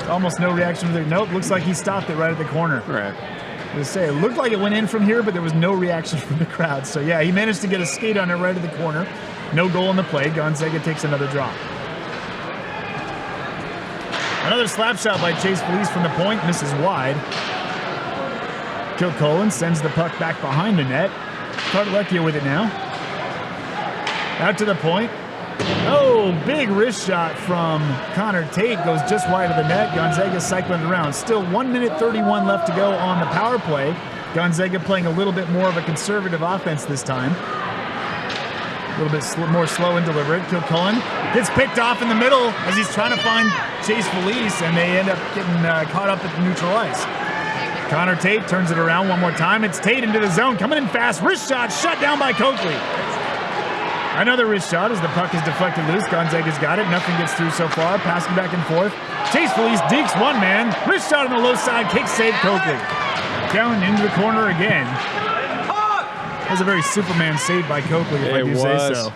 Almost no reaction there. Nope, looks like he stopped it right at the corner. Right. I was saying, it looked like it went in from here, but there was no reaction from the crowd. So yeah, he managed to get a skate on it right at the corner. No goal in the play. Gonzaga takes another drop. Another slap shot by Chase Felice from the point, misses wide. Kilcullen sends the puck back behind the net. Cardalecchio with it now. Out to the point. Oh, big wrist shot from Connor Tate. Goes just wide of the net. Gonzaga cycling around. Still 1 minute 31 left to go on the power play. Gonzaga playing a little bit more of a conservative offense this time. A little bit more slow and deliberate. Kilcullen gets picked off in the middle as he's trying to find Chase Felice, and they end up getting caught up at the neutral ice. Connor Tate turns it around one more time. It's Tate into the zone, coming in fast. Wrist shot shut down by Coakley. Another wrist shot as the puck is deflected loose. Gonzaga's got it. Nothing gets through so far. Passing back and forth. Chase Felice dekes one man. Wrist shot on the low side. Kick save Coakley. Down into the corner again. That was a very Superman save by Coakley, if I do say so.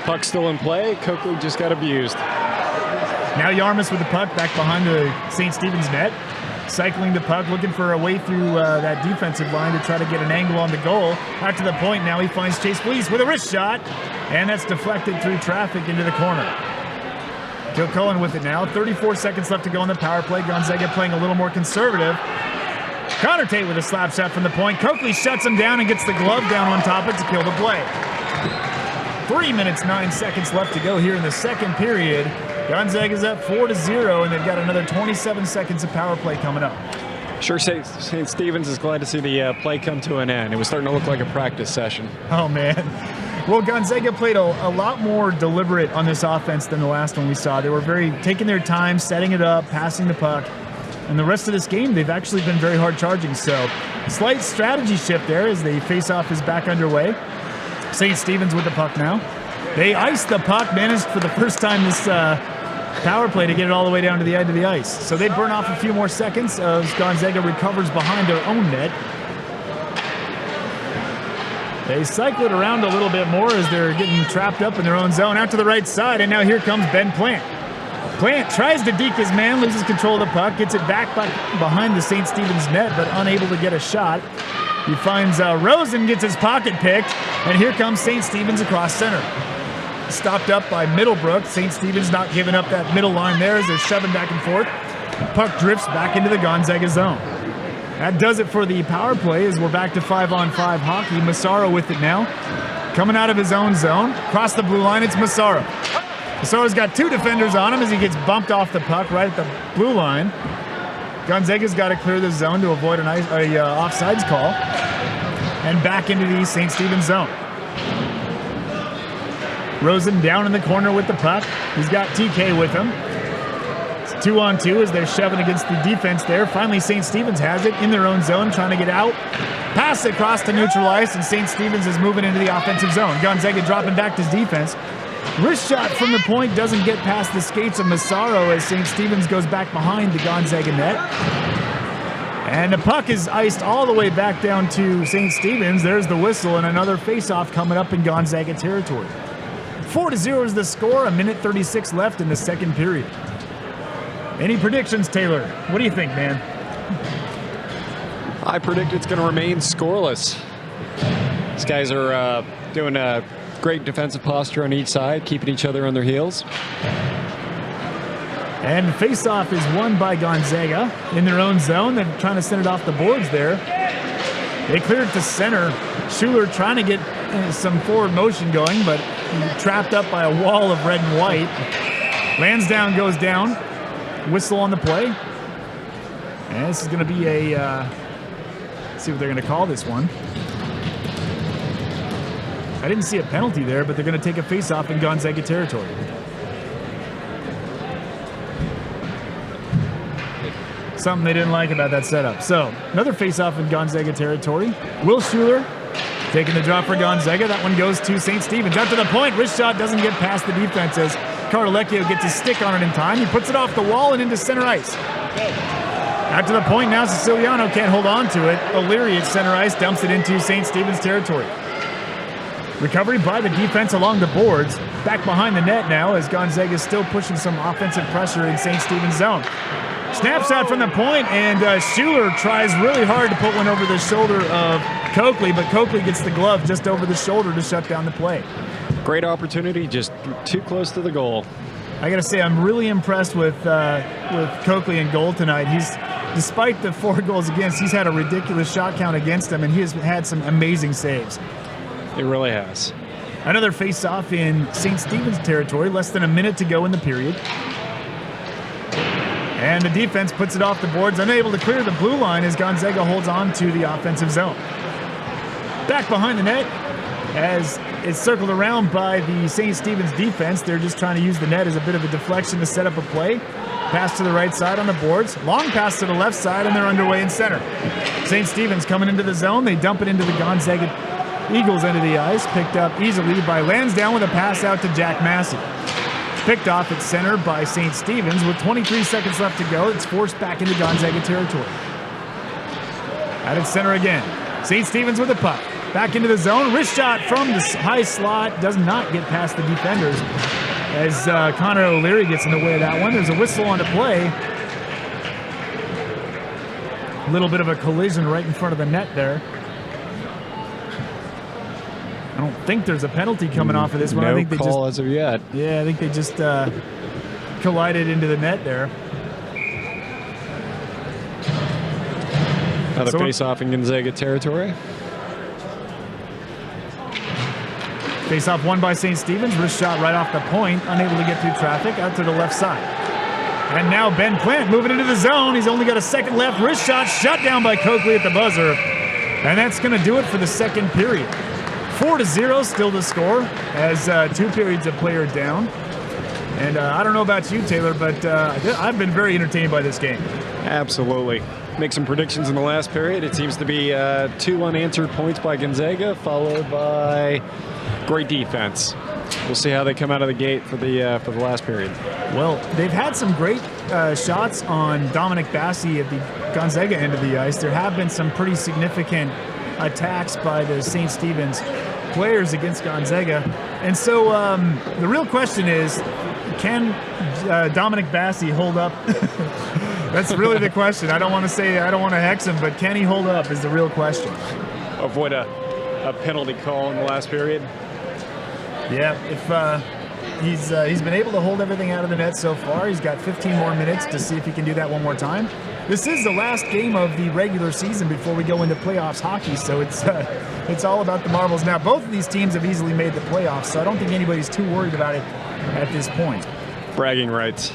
Puck still in play. Coakley just got abused. Now Yarmus with the puck back behind the St. Stephen's net. Cycling the puck, looking for a way through that defensive line to try to get an angle on the goal. Out to the point now, he finds Chase Felice with a wrist shot, and that's deflected through traffic into the corner. Kilcullen with it now. 34 seconds left to go on the power play. Gonzaga playing a little more conservative. Connor Tate with a slap shot from the point. Coakley shuts him down and gets the glove down on top of it to kill the play. 3 minutes, 9 seconds left to go here in the second period. Gonzaga's up 4-0, and they've got another 27 seconds of power play coming up. Sure, St. Stephen's is glad to see the play come to an end. It was starting to look like a practice session. Oh, man. Well, Gonzaga played a lot more deliberate on this offense than the last one we saw. They were very taking their time, setting it up, passing the puck. And the rest of this game, they've actually been very hard charging. So, slight strategy shift there as the face-off is back underway. St. Stephen's with the puck now. They iced the puck, managed for the first time this power play to get it all the way down to the edge of the ice. So they burn off a few more seconds as Gonzaga recovers behind their own net. They cycle it around a little bit more as they're getting trapped up in their own zone. Out to the right side, and now here comes Ben Plant. Plant tries to deke his man, loses control of the puck, gets it back behind the St. Stephen's net, but unable to get a shot. He finds Rosen, gets his pocket picked, and here comes St. Stephen's across center. Stopped up by Middlebrook. St. Stephen's not giving up that middle line there as they're shoving back and forth. Puck drifts back into the Gonzaga zone. That does it for the power play as we're back to 5-on-5 hockey. Massaro with it now. Coming out of his own zone. Across the blue line, it's Massaro. Massaro's got two defenders on him as he gets bumped off the puck right at the blue line. Gonzaga's got to clear the zone to avoid an offsides call. And back into the St. Stephen's zone. Rosen down in the corner with the puck. He's got TK with him. It's 2-on-2 as they're shoving against the defense there. Finally, St. Stephen's has it in their own zone, trying to get out. Pass across to neutral ice, and St. Stephen's is moving into the offensive zone. Gonzaga dropping back to defense. Wrist shot from the point doesn't get past the skates of Massaro as St. Stephen's goes back behind the Gonzaga net. And the puck is iced all the way back down to St. Stephen's. There's the whistle, and another face-off coming up in Gonzaga territory. 4-0 is the score, a minute 36 left in the second period. Any predictions, Taylor? What do you think, man? I predict it's going to remain scoreless. These guys are doing a great defensive posture on each side, keeping each other on their heels. And face-off is won by Gonzaga in their own zone. They're trying to send it off the boards there. They cleared to center. Schuler trying to get some forward motion going, but trapped up by a wall of red and white. Lansdowne goes down. Whistle on the play. And this is going to be a, let's see what they're going to call this one. I didn't see a penalty there, but they're going to take a face-off in Gonzaga territory. Something they didn't like about that setup. So, another face-off in Gonzaga territory. Will Schuler taking the drop for Gonzaga. That one goes to St. Stephen's. Out to the point. Wrist shot doesn't get past the defense as Cardalecchio gets his stick on it in time. He puts it off the wall and into center ice. Out to the point now. Siciliano can't hold on to it. O'Leary at center ice dumps it into St. Stephen's territory. Recovery by the defense along the boards. Back behind the net now as Gonzaga is still pushing some offensive pressure in St. Stephen's zone. Snaps out from the point, and Schuler tries really hard to put one over the shoulder of Coakley, but Coakley gets the glove just over the shoulder to shut down the play. Great opportunity, just too close to the goal. I got to say, I'm really impressed with Coakley in goal tonight. Despite the 4 goals against, he's had a ridiculous shot count against him, and he has had some amazing saves. It really has. Another face-off in St. Stephen's territory, less than a minute to go in the period. And the defense puts it off the boards, unable to clear the blue line as Gonzaga holds on to the offensive zone. Back behind the net as it's circled around by the St. Stephen's defense. They're just trying to use the net as a bit of a deflection to set up a play. Pass to the right side on the boards. Long pass to the left side, and they're underway in center. St. Stephen's coming into the zone. They dump it into the Gonzaga Eagles end of the ice. Picked up easily by Lansdowne with a pass out to Jack Massey. Picked off at center by St. Stephen's. With 23 seconds left to go, it's forced back into Gonzaga territory. Out at center again. St. Stephen's with the puck. Back into the zone. Wrist shot from the high slot. Does not get past the defenders as Connor O'Leary gets in the way of that one. There's a whistle on the play. A little bit of a collision right in front of the net there. I don't think there's a penalty coming off of this one. No I think they call just, as of yet. Yeah, I think they just collided into the net there. Another face-off in Gonzaga territory. Face-off won by St. Stephen's. Wrist shot right off the point. Unable to get through traffic. Out to the left side. And now Ben Plant moving into the zone. He's only got a second left. Wrist shot shut down by Coakley at the buzzer. And that's going to do it for the second period. 4-0 still the score as 2 periods of player down. And I don't know about you, Taylor, but I've been very entertained by this game. Absolutely. Make some predictions in the last period. It seems to be 2 unanswered points by Gonzaga, followed by great defense. We'll see how they come out of the gate for the last period. Well, they've had some great shots on Dominic Bassi at the Gonzaga end of the ice. There have been some pretty significant attacks by the St. Stephen's players against Gonzaga. And so the real question is, can Dominic Bassi hold up? That's really the question. I don't want to hex him, but can he hold up is the real question. Avoid a penalty call in the last period. Yeah, if he's been able to hold everything out of the net so far. He's got 15 more minutes to see if he can do that one more time. This is the last game of the regular season before we go into playoffs hockey, so it's all about the marbles. Now, both of these teams have easily made the playoffs, so I don't think anybody's too worried about it at this point. Bragging rights.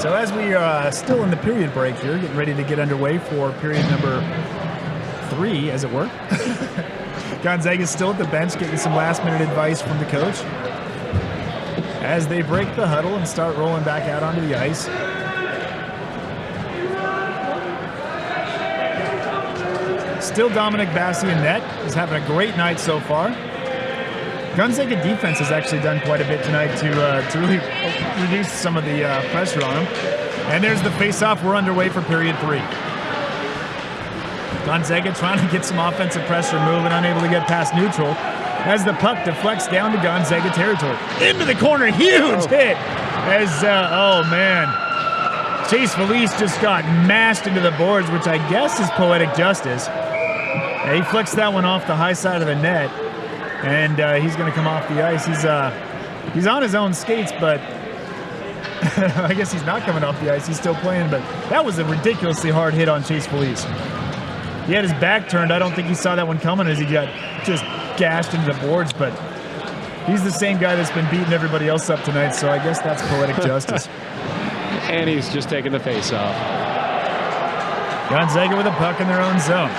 So as we are still in the period break here, getting ready to get underway for period number 3, as it were. Gonzaga's still at the bench getting some last-minute advice from the coach as they break the huddle and start rolling back out onto the ice. Still Dominic Bassi in net. He's having a great night so far. Gonzaga defense has actually done quite a bit tonight to really reduce some of the pressure on them. And there's the face-off. We're underway for period 3. Gonzaga trying to get some offensive pressure moving, unable to get past neutral as the puck deflects down to Gonzaga territory. Into the corner, huge hit as, oh man, Chase Felice just got mashed into the boards, which I guess is poetic justice. He flicks that one off the high side of the net, and he's going to come off the ice. He's on his own skates, but I guess he's not coming off the ice. He's still playing, but that was a ridiculously hard hit on Chase Felice. He had his back turned. I don't think he saw that one coming as he got just gashed into the boards, but he's the same guy that's been beating everybody else up tonight, so I guess that's poetic justice. And he's just taking the face off. Gonzaga with a puck in their own zone.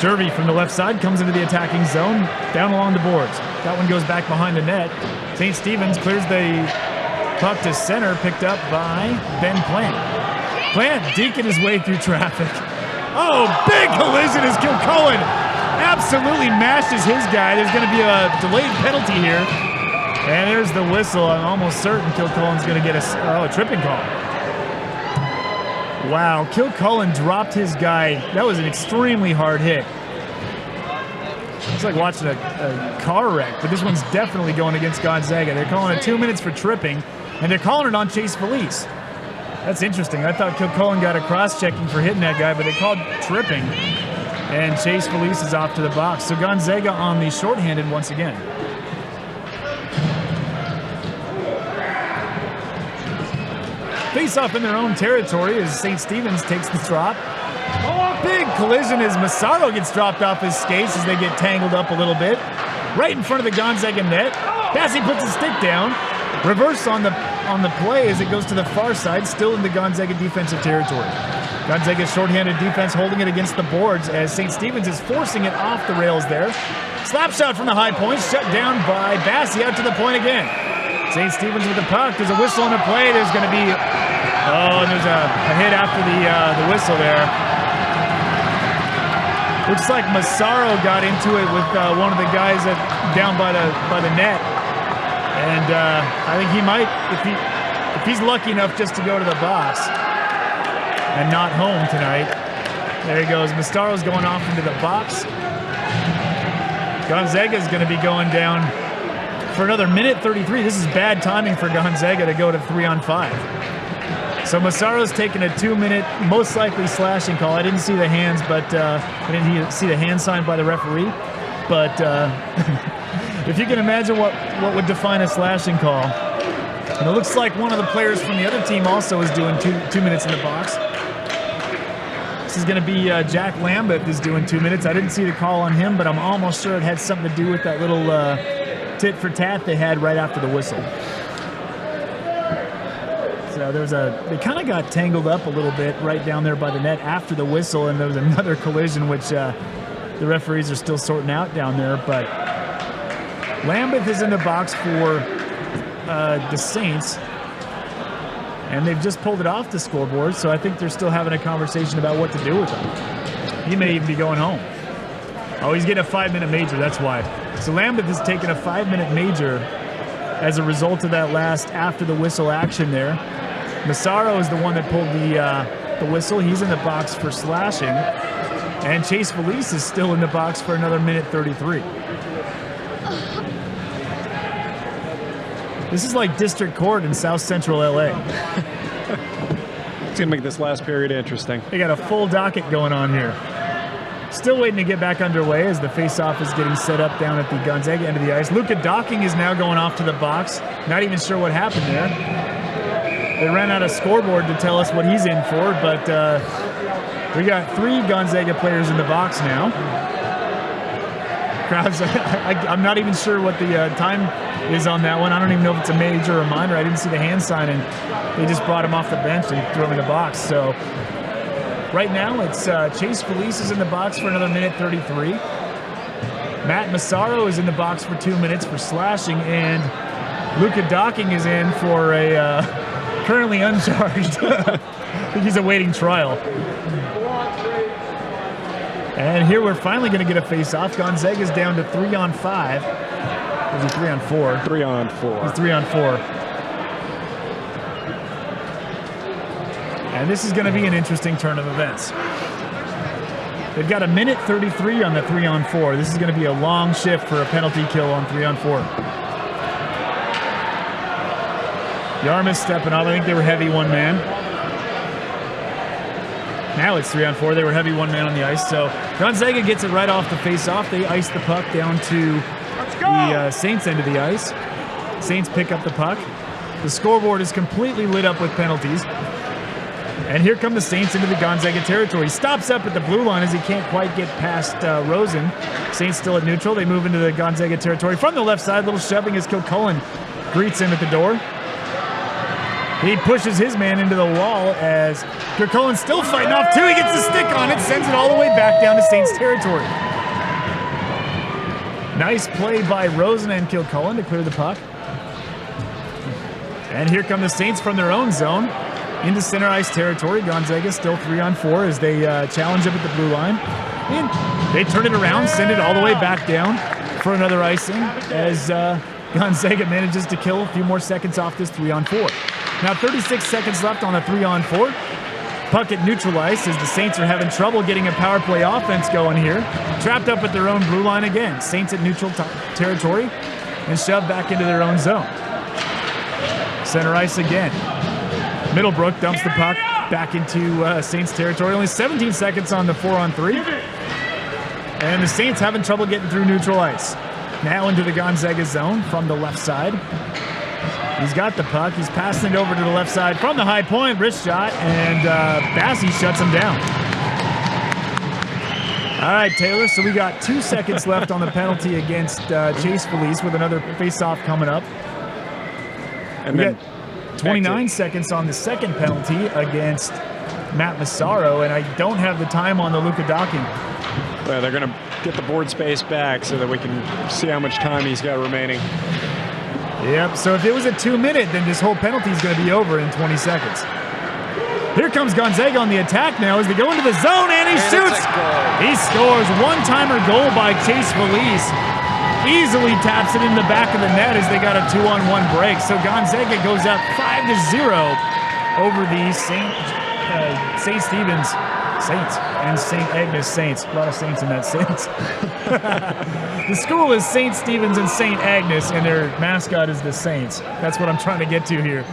Jervy from the left side comes into the attacking zone, down along the boards. That one goes back behind the net. St. Stephen's clears the puck to center, picked up by Ben Plant. Plant deking his way through traffic. Oh, big collision as Kilcullen absolutely mashes his guy. There's going to be a delayed penalty here. And there's the whistle. I'm almost certain Kilcullen's going to get a tripping call. Wow, Kilcullen dropped his guy. That was an extremely hard hit. It's like watching a car wreck, but this one's definitely going against Gonzaga. They're calling it 2 minutes for tripping, and they're calling it on Chase Felice. That's interesting. I thought Kilcullen got a cross-checking for hitting that guy, but they called tripping, and Chase Felice is off to the box. So Gonzaga on the shorthanded once again. Face-off in their own territory as St. Stephen's takes the drop. Big collision as Massaro gets dropped off his skates as they get tangled up a little bit. Right in front of the Gonzaga net. Bassi puts his stick down. Reverse on the play as it goes to the far side, still in the Gonzaga defensive territory. Gonzaga's shorthanded defense holding it against the boards as St. Stephen's is forcing it off the rails there. Slap shot from the high point, shut down by Bassi out to the point again. St. Stephen's with the puck. There's a whistle on the play. There's going to be, and there's a hit after the whistle there. Looks like Massaro got into it with one of the guys down by the net. And I think he might, if he's lucky enough just to go to the box and not home tonight. There he goes. Massaro's going off into the box. Gonzaga's going to be going down for another minute 33. This is bad timing for Gonzaga to go to 3-on-5. So Massaro's taking a 2-minute, most likely slashing call. I didn't see the hands, but I didn't see the hand signed by the referee. But if you can imagine what would define a slashing call. And it looks like one of the players from the other team also is doing two minutes in the box. box is going to be Jack Lambeth is doing 2 minutes. I didn't see the call on him, but I'm almost sure it had something to do with that little tit for tat they had right after the whistle. So they kind of got tangled up a little bit right down there by the net after the whistle, and there was another collision which the referees are still sorting out down there. But Lambeth is in the box for the Saints, and they've just pulled it off the scoreboard, so I think they're still having a conversation about what to do with him. He may even be going home. Oh, he's getting a 5-minute major, that's why. So Lambeth has taken a 5-minute major as a result of that last after the whistle action there. Massaro is the one that pulled the whistle. He's in the box for slashing. And Chase Felice is still in the box for another minute 33. This is like district court in South Central LA. It's going to make this last period interesting. They got a full docket going on here. Still waiting to get back underway as the face-off is getting set up down at the Gonzaga end of the ice. Luka Docking is now going off to the box. Not even sure what happened there. They ran out of scoreboard to tell us what he's in for, but we got 3 Gonzaga players in the box now. Crowds, I'm not even sure what the time is on that one. I don't even know if it's a major or a minor. I didn't see the hand sign, and they just brought him off the bench and threw him in the box. So right now it's Chase Felice is in the box for another minute 33. Matt Massaro is in the box for 2 minutes for slashing, and Luka Docking is in for a currently uncharged. I think he's awaiting trial. And here we're finally going to get a face-off. Gonzaga's down to 3-on-5. It'll be 3-on-4. 3-on-4. It's 3-on-4. And this is going to be an interesting turn of events. They've got a minute 33 on the 3-on-4. This is going to be a long shift for a penalty kill on 3-on-4. Yarmouth stepping up. I think they were heavy one man. Now it's 3-on-4. They were heavy one man on the ice. So Gonzaga gets it right off the face-off. They ice the puck down to the Saints end of the ice. Saints pick up the puck. The scoreboard is completely lit up with penalties. And here come the Saints into the Gonzaga territory. He stops up at the blue line as he can't quite get past Rosen. Saints still at neutral. They move into the Gonzaga territory. From the left side, little shoving as Kilcullen greets him at the door. He pushes his man into the wall as Kilcullen's still fighting off too. He gets the stick on it, sends it all the way back down to Saints territory. Nice play by Rosen and Kilcullen to clear the puck. And here come the Saints from their own zone into center ice territory. Gonzaga still 3-on-4 as they challenge up at the blue line. And they turn it around, send it all the way back down for another icing as Gonzaga manages to kill a few more seconds off this 3-on-4. Now 36 seconds left on the 3-on-4. Puck at neutral ice as the Saints are having trouble getting a power play offense going here. Trapped up at their own blue line again. Saints at neutral territory and shoved back into their own zone. Center ice again. Middlebrook dumps the puck back into Saints territory. Only 17 seconds on the 4-on-3. And the Saints having trouble getting through neutral ice. Now into the Gonzaga zone from the left side. He's got the puck. He's passing it over to the left side from the high point. Wrist shot, and Bassey shuts him down. All right, Taylor, so we got 2 seconds left on the penalty against Chase Felice with another face-off coming up. And we then got 29 seconds on the second penalty against Matt Massaro, and I don't have the time on the Luka Docking. Well, they're going to get the board space back so that we can see how much time he's got remaining. Yep, so if it was a 2-minute, then this whole penalty is going to be over in 20 seconds. Here comes Gonzaga on the attack now as they go into the zone, and he shoots. He scores. One-timer goal by Chase Felice. Easily taps it in the back of the net as they got a 2-on-1 break. So Gonzaga goes up 5-0 over the St. Stephen's Saints and St. Agnes Saints. A lot of Saints in that Saints. The school is St. Stephen's and St. Agnes, and their mascot is the Saints. That's what I'm trying to get to here.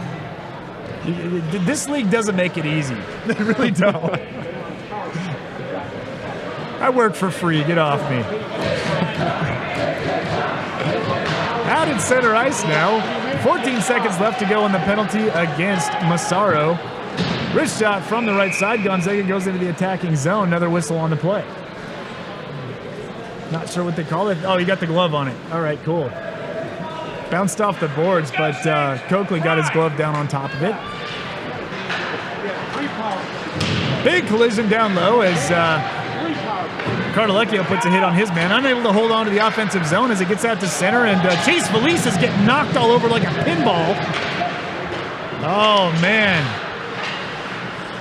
This league doesn't make it easy. They really don't. I work for free. Get off me. Out at center ice now. 14 seconds left to go on the penalty against Massaro. Wrist shot from the right side. Gonzaga goes into the attacking zone. Another whistle on the play. Not sure what they call it. Oh, you got the glove on it. All right, cool. Bounced off the boards, but Coakley got his glove down on top of it. Big collision down low as Cardalecchio puts a hit on his man. Unable to hold on to the offensive zone as it gets out to center, and Chase Felice is getting knocked all over like a pinball. Oh, man.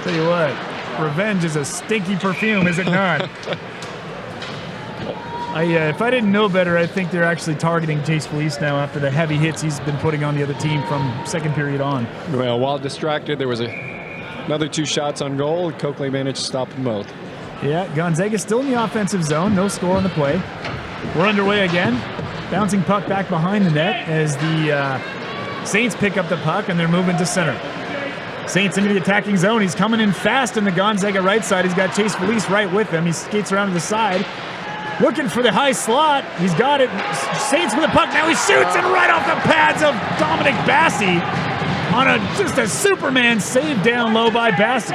Tell you what, revenge is a stinky perfume, is it not? If I didn't know better, I think they're actually targeting Chase Felice now after the heavy hits he's been putting on the other team from second period on. Well, while distracted, there was another 2 shots on goal. Coakley managed to stop them both. Yeah, Gonzaga still in the offensive zone. No score on the play. We're underway again. Bouncing puck back behind the net as the Saints pick up the puck and they're moving to center. Saints into the attacking zone. He's coming in fast in the Gonzaga right side. He's got Chase Felice right with him. He skates around to the side. Looking for the high slot. He's got it. Saints with the puck. Now he shoots it right off the pads of Dominic Bassi on just a Superman save down low by Bassi.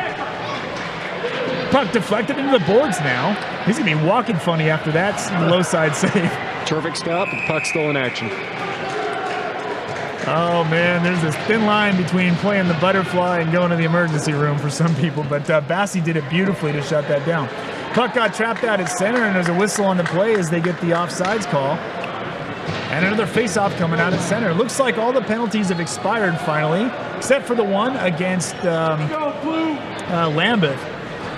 Puck deflected into the boards now. He's going to be walking funny after that low side save. Terrific stop. The puck still in action. Oh, man, there's this thin line between playing the butterfly and going to the emergency room for some people, but Bassi did it beautifully to shut that down. Puck got trapped out at center, and there's a whistle on the play as they get the offsides call. And another face-off coming out at center. Looks like all the penalties have expired finally, except for the one against Lambeth.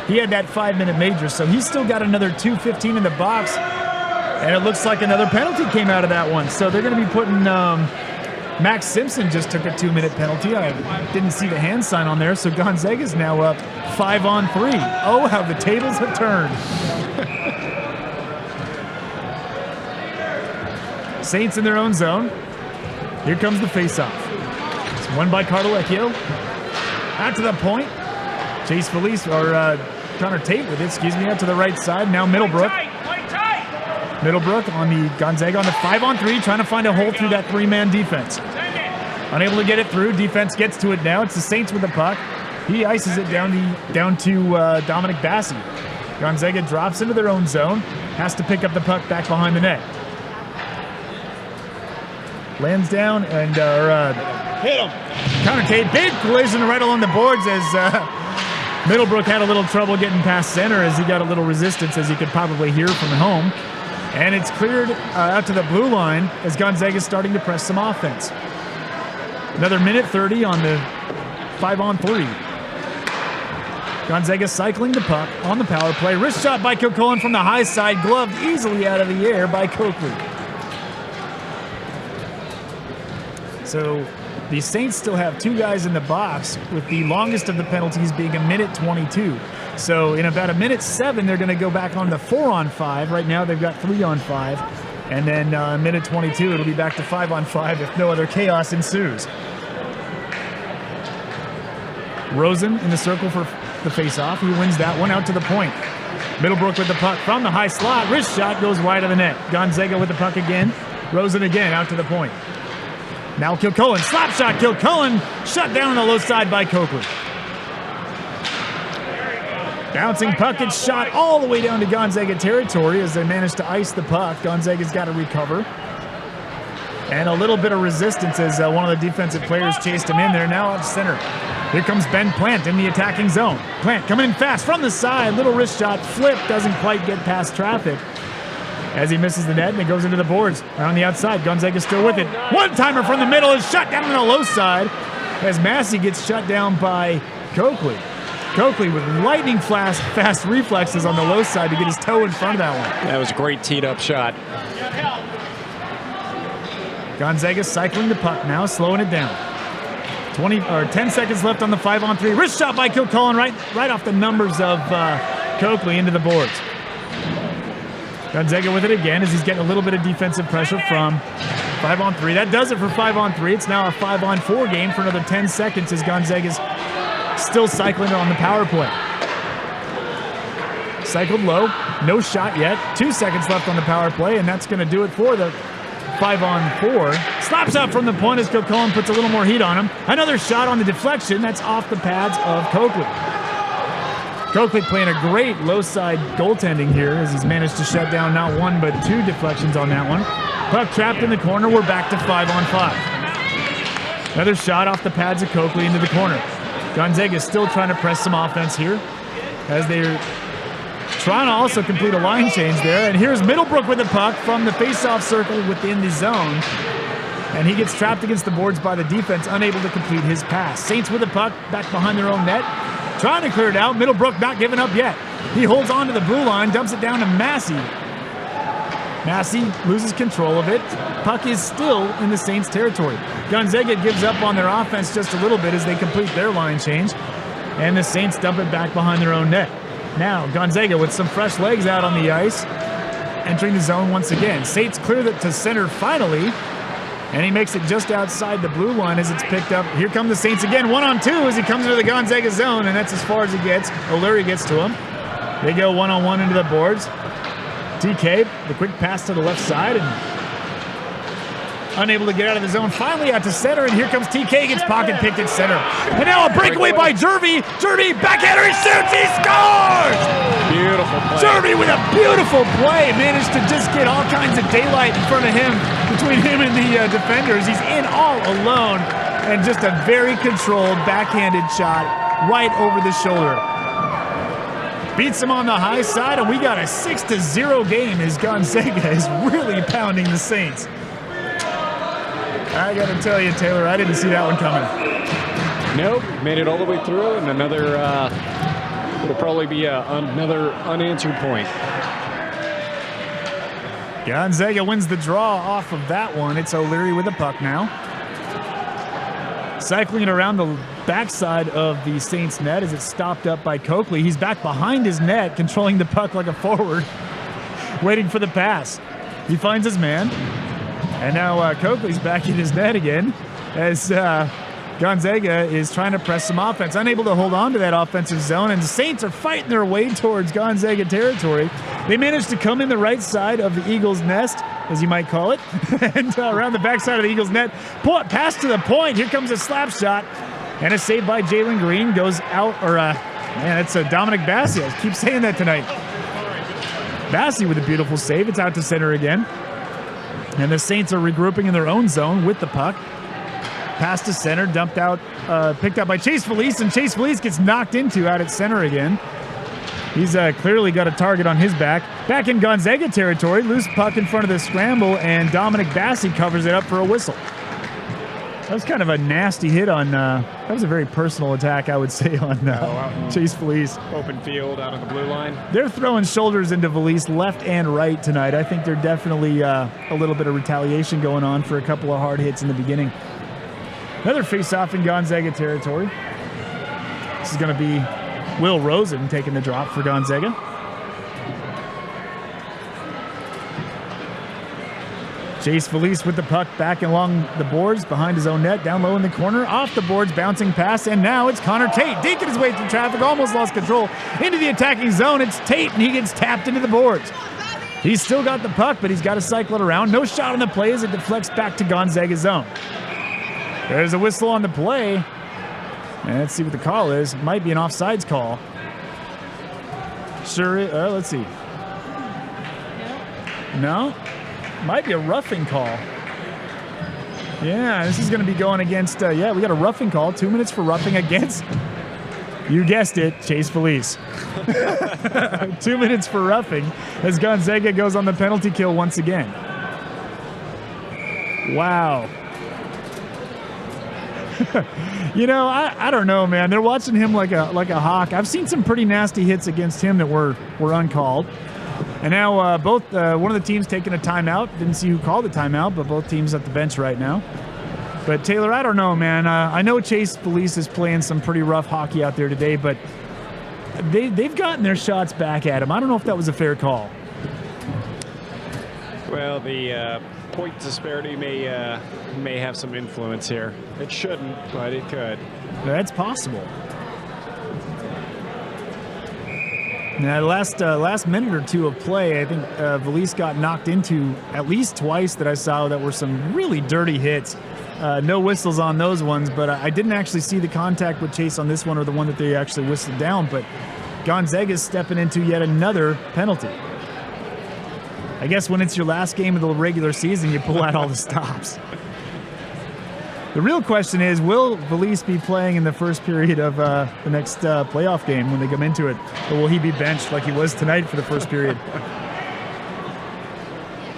He had that 5-minute major, so he's still got another 2:15 in the box. And it looks like another penalty came out of that one. So they're going to be putting Max Simpson just took a 2-minute penalty. I didn't see the hand sign on there, so Gonzaga's now up 5-on-3. Oh, how the tables have turned. Saints in their own zone. Here comes the faceoff. It's won by Cardalecchio. Out to the point. Chase Felice, or Connor Tate with it, out to the right side. Now Middlebrook. Middlebrook on the Gonzaga on the 5-on-3, trying to find a hole through that 3-man defense. Unable to get it through. Defense gets to it now. It's the Saints with the puck. He ices it down to Dominic Bassi. Gonzaga drops into their own zone. Has to pick up the puck back behind the net. Lands down and hit him. Connor Tate, big collision right along the boards as Middlebrook had a little trouble getting past center as he got a little resistance, as you could probably hear from home. And it's cleared out to the blue line as Gonzaga's starting to press some offense. Another minute 30 on the 5-on-3. Gonzaga cycling the puck on the power play. Wrist shot by Kilcullen from the high side, gloved easily out of the air by Coakley. So the Saints still have 2 guys in the box, with the longest of the penalties being a minute 22. So in about a minute 7, they're going to go back on the 4-on-5. Right now they've got 3-on-5. And then a minute 22, it'll be back to 5-on-5 if no other chaos ensues. Rosen in the circle for the faceoff. He wins that one out to the point. Middlebrook with the puck from the high slot. Wrist shot goes wide of the net. Gonzaga with the puck again. Rosen again out to the point. Now Kilcullen, slap shot, Kilcullen shut down on the low side by Coakley. Bouncing puck gets shot all the way down to Gonzaga territory as they manage to ice the puck. Gonzaga's got to recover. And a little bit of resistance as one of the defensive players chased him in there. Now out center. Here comes Ben Plant in the attacking zone. Plant coming in fast from the side. Little wrist shot, flip, doesn't quite get past traffic as he misses the net, and it goes into the boards. On the outside, Gonzaga's still with it. One-timer from the middle is shut down on the low side as Massey gets shut down by Coakley. Coakley with lightning fast reflexes on the low side to get his toe in front of that one. That was a great teed-up shot. Gonzaga cycling the puck now, slowing it down. 10 seconds left on the 5-on-3. Wrist shot by Kilcullen right off the numbers of Coakley into the boards. Gonzaga with it again as he's getting a little bit of defensive pressure from 5-on-3. That does it for 5-on-3. It's now a 5-on-4 game for another 10 seconds as Gonzaga's still cycling on the power play. Cycled low, no shot yet. 2 seconds left on the power play, and that's going to do it for the 5-on-4. Slaps up from the point as Cocoan puts a little more heat on him. Another shot on the deflection. That's off the pads of Coakley. Coakley playing a great low-side goaltending here as he's managed to shut down not one but two deflections on that one. Puck trapped in the corner. We're back to 5-on-5. Another shot off the pads of Coakley into the corner. Gonzaga is still trying to press some offense here as they're trying to also complete a line change there. And here's Middlebrook with the puck from the face-off circle within the zone. And he gets trapped against the boards by the defense, unable to complete his pass. Saints with the puck back behind their own net. Trying to clear it out. Middlebrook not giving up yet. He holds on to the blue line, dumps it down to Massey. Massey loses control of it. Puck is still in the Saints' territory. Gonzaga gives up on their offense just a little bit as they complete their line change. And the Saints dump it back behind their own net. Now, Gonzaga with some fresh legs out on the ice, entering the zone once again. Saints clear it to center finally, and he makes it just outside the blue line as it's picked up. Here come the Saints again, 1-on-2 as he comes into the Gonzaga zone, and that's as far as he gets. O'Leary gets to him. They go 1-on-1 into the boards. TK, the quick pass to the left side, and unable to get out of the zone. Finally out to center, and here comes TK, gets pocket picked at center. And now a breakaway by Jervy. Jervy, backhander, he shoots, he scores! Beautiful play. Jervy with a beautiful play, managed to just get all kinds of daylight in front of him, between him and the defenders. He's in all alone, and just a very controlled backhanded shot right over the shoulder. Beats him on the high side, and we got a 6-0 game as Gonzaga is really pounding the Saints. I got to tell you, Taylor, I didn't see that one coming. Nope, made it all the way through, and another will probably be another unanswered point. Gonzaga wins the draw off of that one. It's O'Leary with the puck now. Cycling it around the backside of the Saints net as it's stopped up by Coakley. He's back behind his net, controlling the puck like a forward, waiting for the pass. He finds his man. And now Coakley's back in his net again as Gonzaga is trying to press some offense. Unable to hold on to that offensive zone, and the Saints are fighting their way towards Gonzaga territory. They managed to come in the right side of the Eagles' nest, as you might call it, and around the backside of the Eagles' net. Pass to the point. Here comes a slap shot, and a save by Jalen Green goes out, or man, it's Dominic Bassi. I keep saying that tonight. Bassi with a beautiful save. It's out to center again. And the Saints are regrouping in their own zone with the puck. Pass to center, dumped out, picked up by Chase Felice, and Chase Felice gets knocked into out at center again. He's clearly got a target on his back. Back in Gonzaga territory, loose puck in front of the scramble, and Dominic Bassi covers it up for a whistle. That was kind of a nasty hit on, that was a very personal attack, I would say, on Chase Felice. Open field out on the blue line. They're throwing shoulders into Felice left and right tonight. I think they're definitely a little bit of retaliation going on for a couple of hard hits in the beginning. Another face-off in Gonzaga territory. This is going to be Will Rosen taking the drop for Gonzaga. Chase Felice with the puck back along the boards behind his own net, down low in the corner, off the boards, bouncing pass, and now it's Connor Tate dinking his way through traffic, almost lost control into the attacking zone. It's Tate, and he gets tapped into the boards. He's still got the puck, but he's got to cycle it around. No shot on the play as it deflects back to Gonzaga's zone. There's a whistle on the play. And let's see what the call is. It might be an offsides call. Sure, let's see. No? Might be a roughing call. Yeah, this is going to be going against, we got a roughing call. 2 minutes for roughing against, you guessed it, Chase Felice. 2 minutes for roughing as Gonzaga goes on the penalty kill once again. Wow. You know, I don't know, man. They're watching him like a hawk. I've seen some pretty nasty hits against him that were uncalled. And now one of the teams taking a timeout. Didn't see who called the timeout, but both teams at the bench right now. But Taylor, I don't know, man. I know Chase Felice is playing some pretty rough hockey out there today, but they've gotten their shots back at him. I don't know if that was a fair call. Well, the point disparity may have some influence here. It shouldn't, but it could. That's possible. Now, the last minute or two of play, I think Valise got knocked into at least twice that I saw that were some really dirty hits. No whistles on those ones, but I didn't actually see the contact with Chase on this one or the one that they actually whistled down, but Gonzaga's stepping into yet another penalty. I guess when it's your last game of the regular season, you pull out all the stops. The real question is, will Valise be playing in the first period of the next playoff game when they come into it? Or will he be benched like he was tonight for the first period?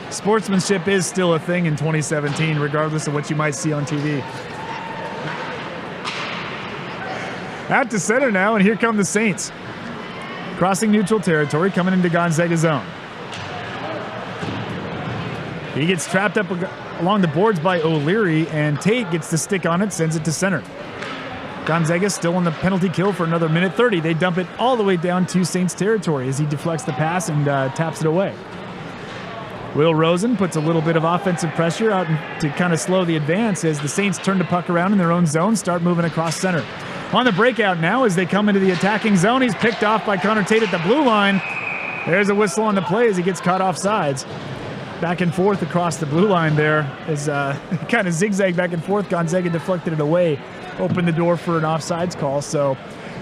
Sportsmanship is still a thing in 2017, regardless of what you might see on TV. Out to center now, and here come the Saints. Crossing neutral territory, coming into Gonzaga zone. He gets trapped up along the boards by O'Leary, and Tate gets the stick on it, sends it to center. Gonzaga still on the penalty kill for another minute 30. They dump it all the way down to Saints territory as he deflects the pass and taps it away. Will Rosen puts a little bit of offensive pressure out to kind of slow the advance as the Saints turn the puck around in their own zone, start moving across center. On the breakout now as they come into the attacking zone, he's picked off by Connor Tate at the blue line. There's a whistle on the play as he gets caught off sides. Back and forth across the blue line there as kind of zigzag back and forth. Gonzaga deflected it away, opened the door for an offsides call. So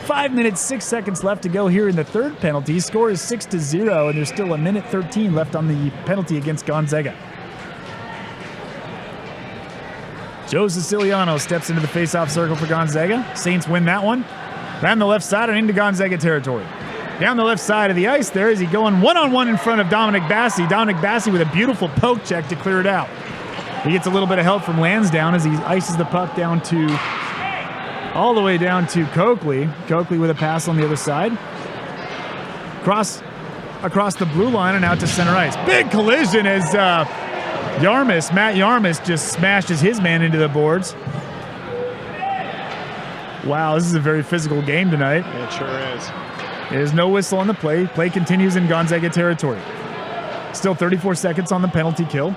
5 minutes, 6 seconds left to go here in the third penalty. Score is 6-0, and there's still a minute 13 left on the penalty against Gonzaga. Joe Siciliano steps into the face-off circle for Gonzaga. Saints win that one. Down the left side and into Gonzaga territory. Down the left side of the ice there is he going one-on-one in front of Dominic Bassi. Dominic Bassi with a beautiful poke check to clear it out. He gets a little bit of help from Lansdowne as he ices the puck down to all the way down to Coakley. Coakley with a pass on the other side. Across the blue line and out to center ice. Big collision as Matt Yarmus just smashes his man into the boards. Wow, this is a very physical game tonight. It sure is. There's no whistle on the play. Play continues in Gonzaga territory. Still 34 seconds on the penalty kill.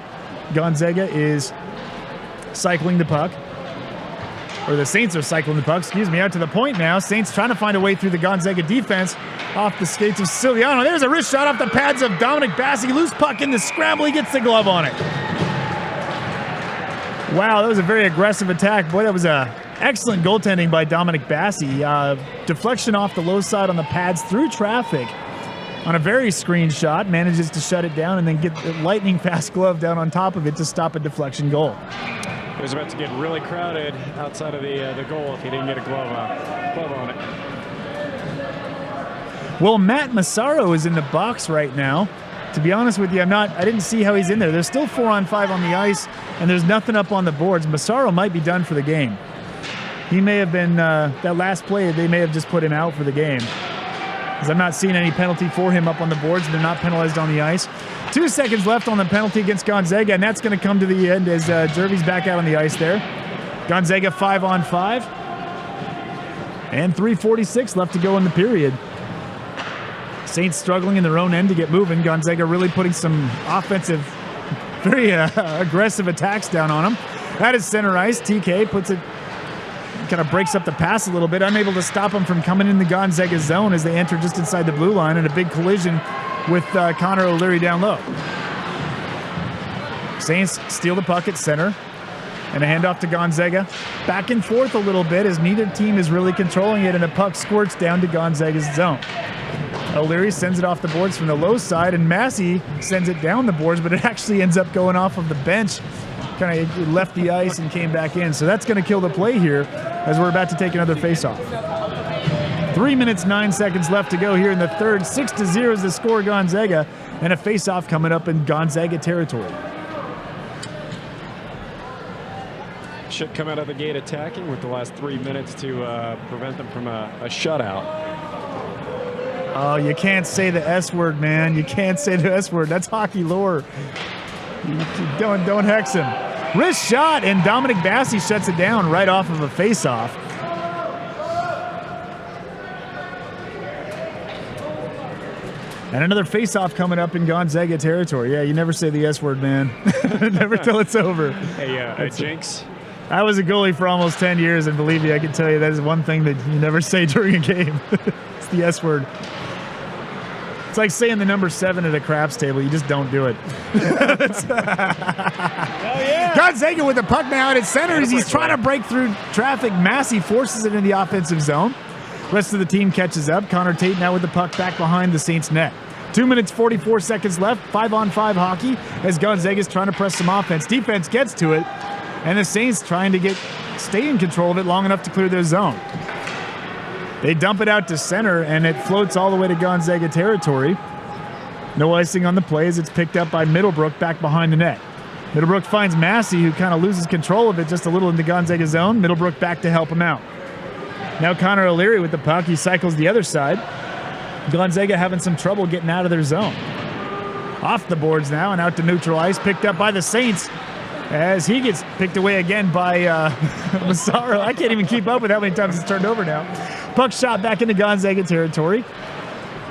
Gonzaga is cycling the puck. Or the Saints are cycling the puck, out to the point now. Saints trying to find a way through the Gonzaga defense off the skates of Siciliano. There's a wrist shot off the pads of Dominic Bassi. Loose puck in the scramble. He gets the glove on it. Wow, that was a very aggressive attack. Boy, that was excellent goaltending by Dominic Bassi. Deflection off the low side on the pads through traffic on a very screen shot. Manages to shut it down and then get the lightning fast glove down on top of it to stop a deflection goal. It was about to get really crowded outside of the goal if he didn't get a glove on it. Well, Matt Massaro is in the box right now. To be honest with you, I didn't see how he's in there. There's still 4-on-5 on the ice, and there's nothing up on the boards. Massaro might be done for the game. He may have been, that last play, they may have just put him out for the game. Because I'm not seeing any penalty for him up on the boards, and they're not penalized on the ice. 2 seconds left on the penalty against Gonzaga, and that's going to come to the end as Jervy's back out on the ice there. Gonzaga 5-on-5. And 3:46 left to go in the period. Saints struggling in their own end to get moving. Gonzaga really putting some offensive, very aggressive attacks down on them. That is center ice. TK puts it, kind of breaks up the pass a little bit, unable to stop them from coming in the Gonzaga zone as they enter just inside the blue line, and a big collision with Connor O'Leary down low. Saints steal the puck at center, and a handoff to Gonzaga. Back and forth a little bit as neither team is really controlling it, and the puck squirts down to Gonzaga's zone. O'Leary sends it off the boards from the low side, and Massey sends it down the boards, but it actually ends up going off of the bench. Kind of left the ice and came back in. So that's going to kill the play here as we're about to take another faceoff. 3 minutes, 9 seconds left to go here in the third. 6-0 is the score, Gonzaga, and a faceoff coming up in Gonzaga territory. Should come out of the gate attacking with the last 3 minutes to prevent them from a shutout. Oh, you can't say the S word, man. You can't say the S word. That's hockey lore. Don't hex him. Wrist shot, and Dominic Bassi shuts it down right off of a faceoff. And another faceoff coming up in Gonzaga territory. Yeah, you never say the S word, man. Never till it's over. Hey, Jinx. I was a goalie for almost 10 years, and believe me, I can tell you that is one thing that you never say during a game. It's the S word. like saying the number 7 at a craps table. You just don't do it. Gonzaga with the puck now at its center as he's trying to break through traffic. Massey forces it in the offensive zone. Rest of the team catches up. Connor Tate now with the puck back behind the Saints net. 2 minutes, 44 seconds left. 5-on-5 hockey as Gonzaga's trying to press some offense. Defense gets to it, and the Saints trying to stay in control of it long enough to clear their zone. They dump it out to center, and it floats all the way to Gonzaga territory. No icing on the play as it's picked up by Middlebrook back behind the net. Middlebrook finds Massey, who kind of loses control of it just a little in the Gonzaga zone. Middlebrook back to help him out. Now Connor O'Leary with the puck. He cycles the other side. Gonzaga having some trouble getting out of their zone. Off the boards now and out to neutral ice. Picked up by the Saints as he gets picked away again by Massaro. I can't even keep up with how many times it's turned over now. Puck shot back into Gonzaga territory.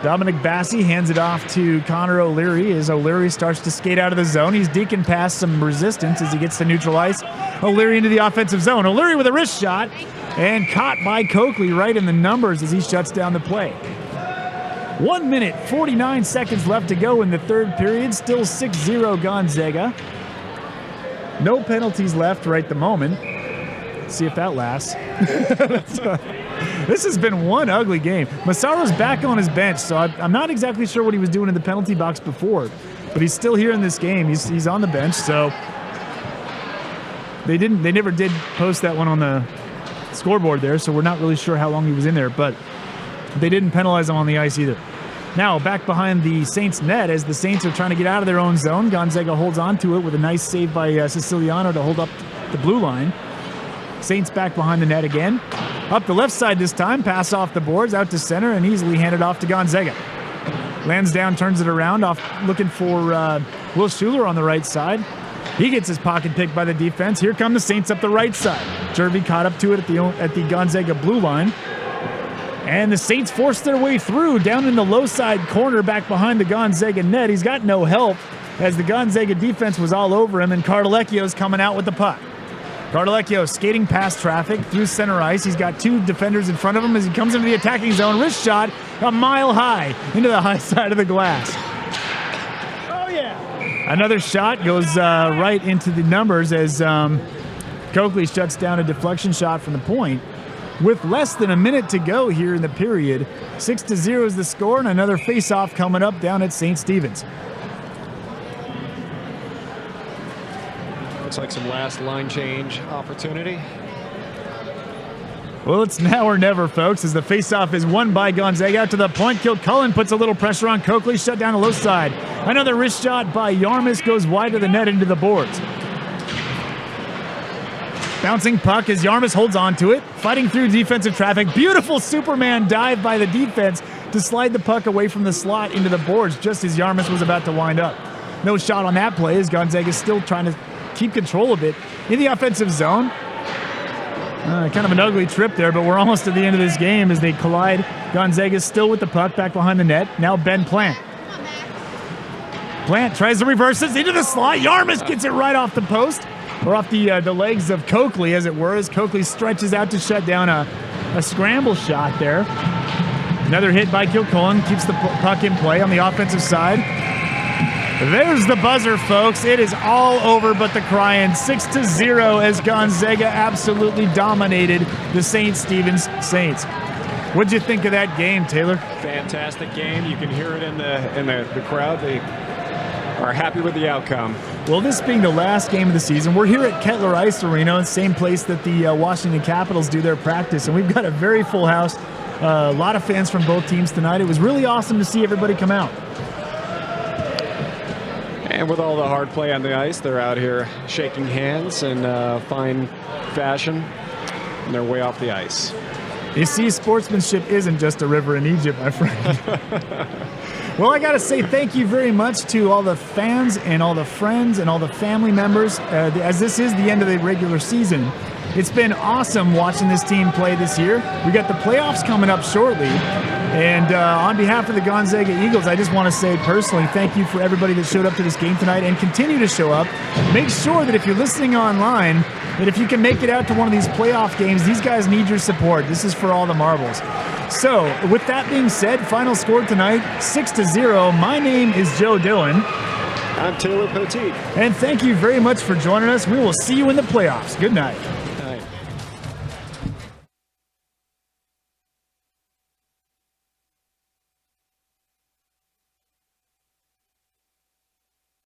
Dominic Bassi hands it off to Connor O'Leary as O'Leary starts to skate out of the zone. He's deking past some resistance as he gets to neutral ice. O'Leary into the offensive zone. O'Leary with a wrist shot and caught by Coakley right in the numbers as he shuts down the play. 1 minute, 49 seconds left to go in the third period. Still 6-0 Gonzaga. No penalties left right at the moment. Let's see if that lasts. This has been one ugly game. Massaro's back on his bench, so I'm not exactly sure what he was doing in the penalty box before, but he's still here in this game. He's on the bench, so they never did post that one on the scoreboard there, so we're not really sure how long he was in there, but they didn't penalize him on the ice either. Now back behind the Saints net as the Saints are trying to get out of their own zone. Gonzaga holds on to it with a nice save by Siciliano to hold up the blue line. Saints back behind the net again. Up the left side this time, pass off the boards, out to center, and easily handed off to Gonzaga. Lansdowne turns it around, off looking for Will Schuler on the right side. He gets his pocket picked by the defense. Here come the Saints up the right side. Jervy caught up to it at the Gonzaga blue line. And the Saints forced their way through down in the low side corner back behind the Gonzaga net. He's got no help as the Gonzaga defense was all over him, and Cardalecchio's coming out with the puck. Cardalecchio skating past traffic through center ice. He's got two defenders in front of him as he comes into the attacking zone. Wrist shot a mile high into the high side of the glass. Oh, yeah. Another shot goes right into the numbers as Coakley shuts down a deflection shot from the point. With less than a minute to go here in the period, 6-0 is the score, and another face-off coming up down at St. Stephen's. Looks like some last line change opportunity. Well, it's now or never, folks, as the face-off is won by Gonzaga. Out to the point, Kilcullen puts a little pressure on Coakley, shut down the low side. Another wrist shot by Yarmus goes wide of the net into the boards. Bouncing puck as Yarmus holds on to it, fighting through defensive traffic. Beautiful Superman dive by the defense to slide the puck away from the slot into the boards just as Yarmus was about to wind up. No shot on that play as Gonzaga is still trying to keep control of it in the offensive zone. Kind of an ugly trip there, but we're almost at the end of this game as they collide. Gonzaga still with the puck back behind the net. Now Ben Plant. Plant tries to reverse it into the slot. Yarmus gets it right off the post, or off the legs of Coakley, as it were, as Coakley stretches out to shut down a scramble shot there. Another hit by Kilcullen keeps the puck in play on the offensive side. There's the buzzer, folks. It is all over but the crying. 6-0 as Gonzaga absolutely dominated the St. Stephen's Saints. What'd you think of that game, Taylor? Fantastic game. You can hear it in the crowd. They are happy with the outcome. Well, this being the last game of the season, we're here at Kettler Ice Arena, the same place that the Washington Capitals do their practice, and we've got a very full house. A lot of fans from both teams tonight. It was really awesome to see everybody come out. And with all the hard play on the ice, they're out here shaking hands in fine fashion, and they're way off the ice. You see, sportsmanship isn't just a river in Egypt, my friend. Well, I got to say thank you very much to all the fans and all the friends and all the family members, as this is the end of the regular season. It's been awesome watching this team play this year. We got the playoffs coming up shortly. And on behalf of the Gonzaga Eagles, I just want to say personally thank you for everybody that showed up to this game tonight and continue to show up. Make sure that if you're listening online, that if you can make it out to one of these playoff games, these guys need your support. This is for all the marbles. So, with that being said, final score tonight, 6-0. My name is Joe Dillon. I'm Taylor Poteet. And thank you very much for joining us. We will see you in the playoffs. Good night.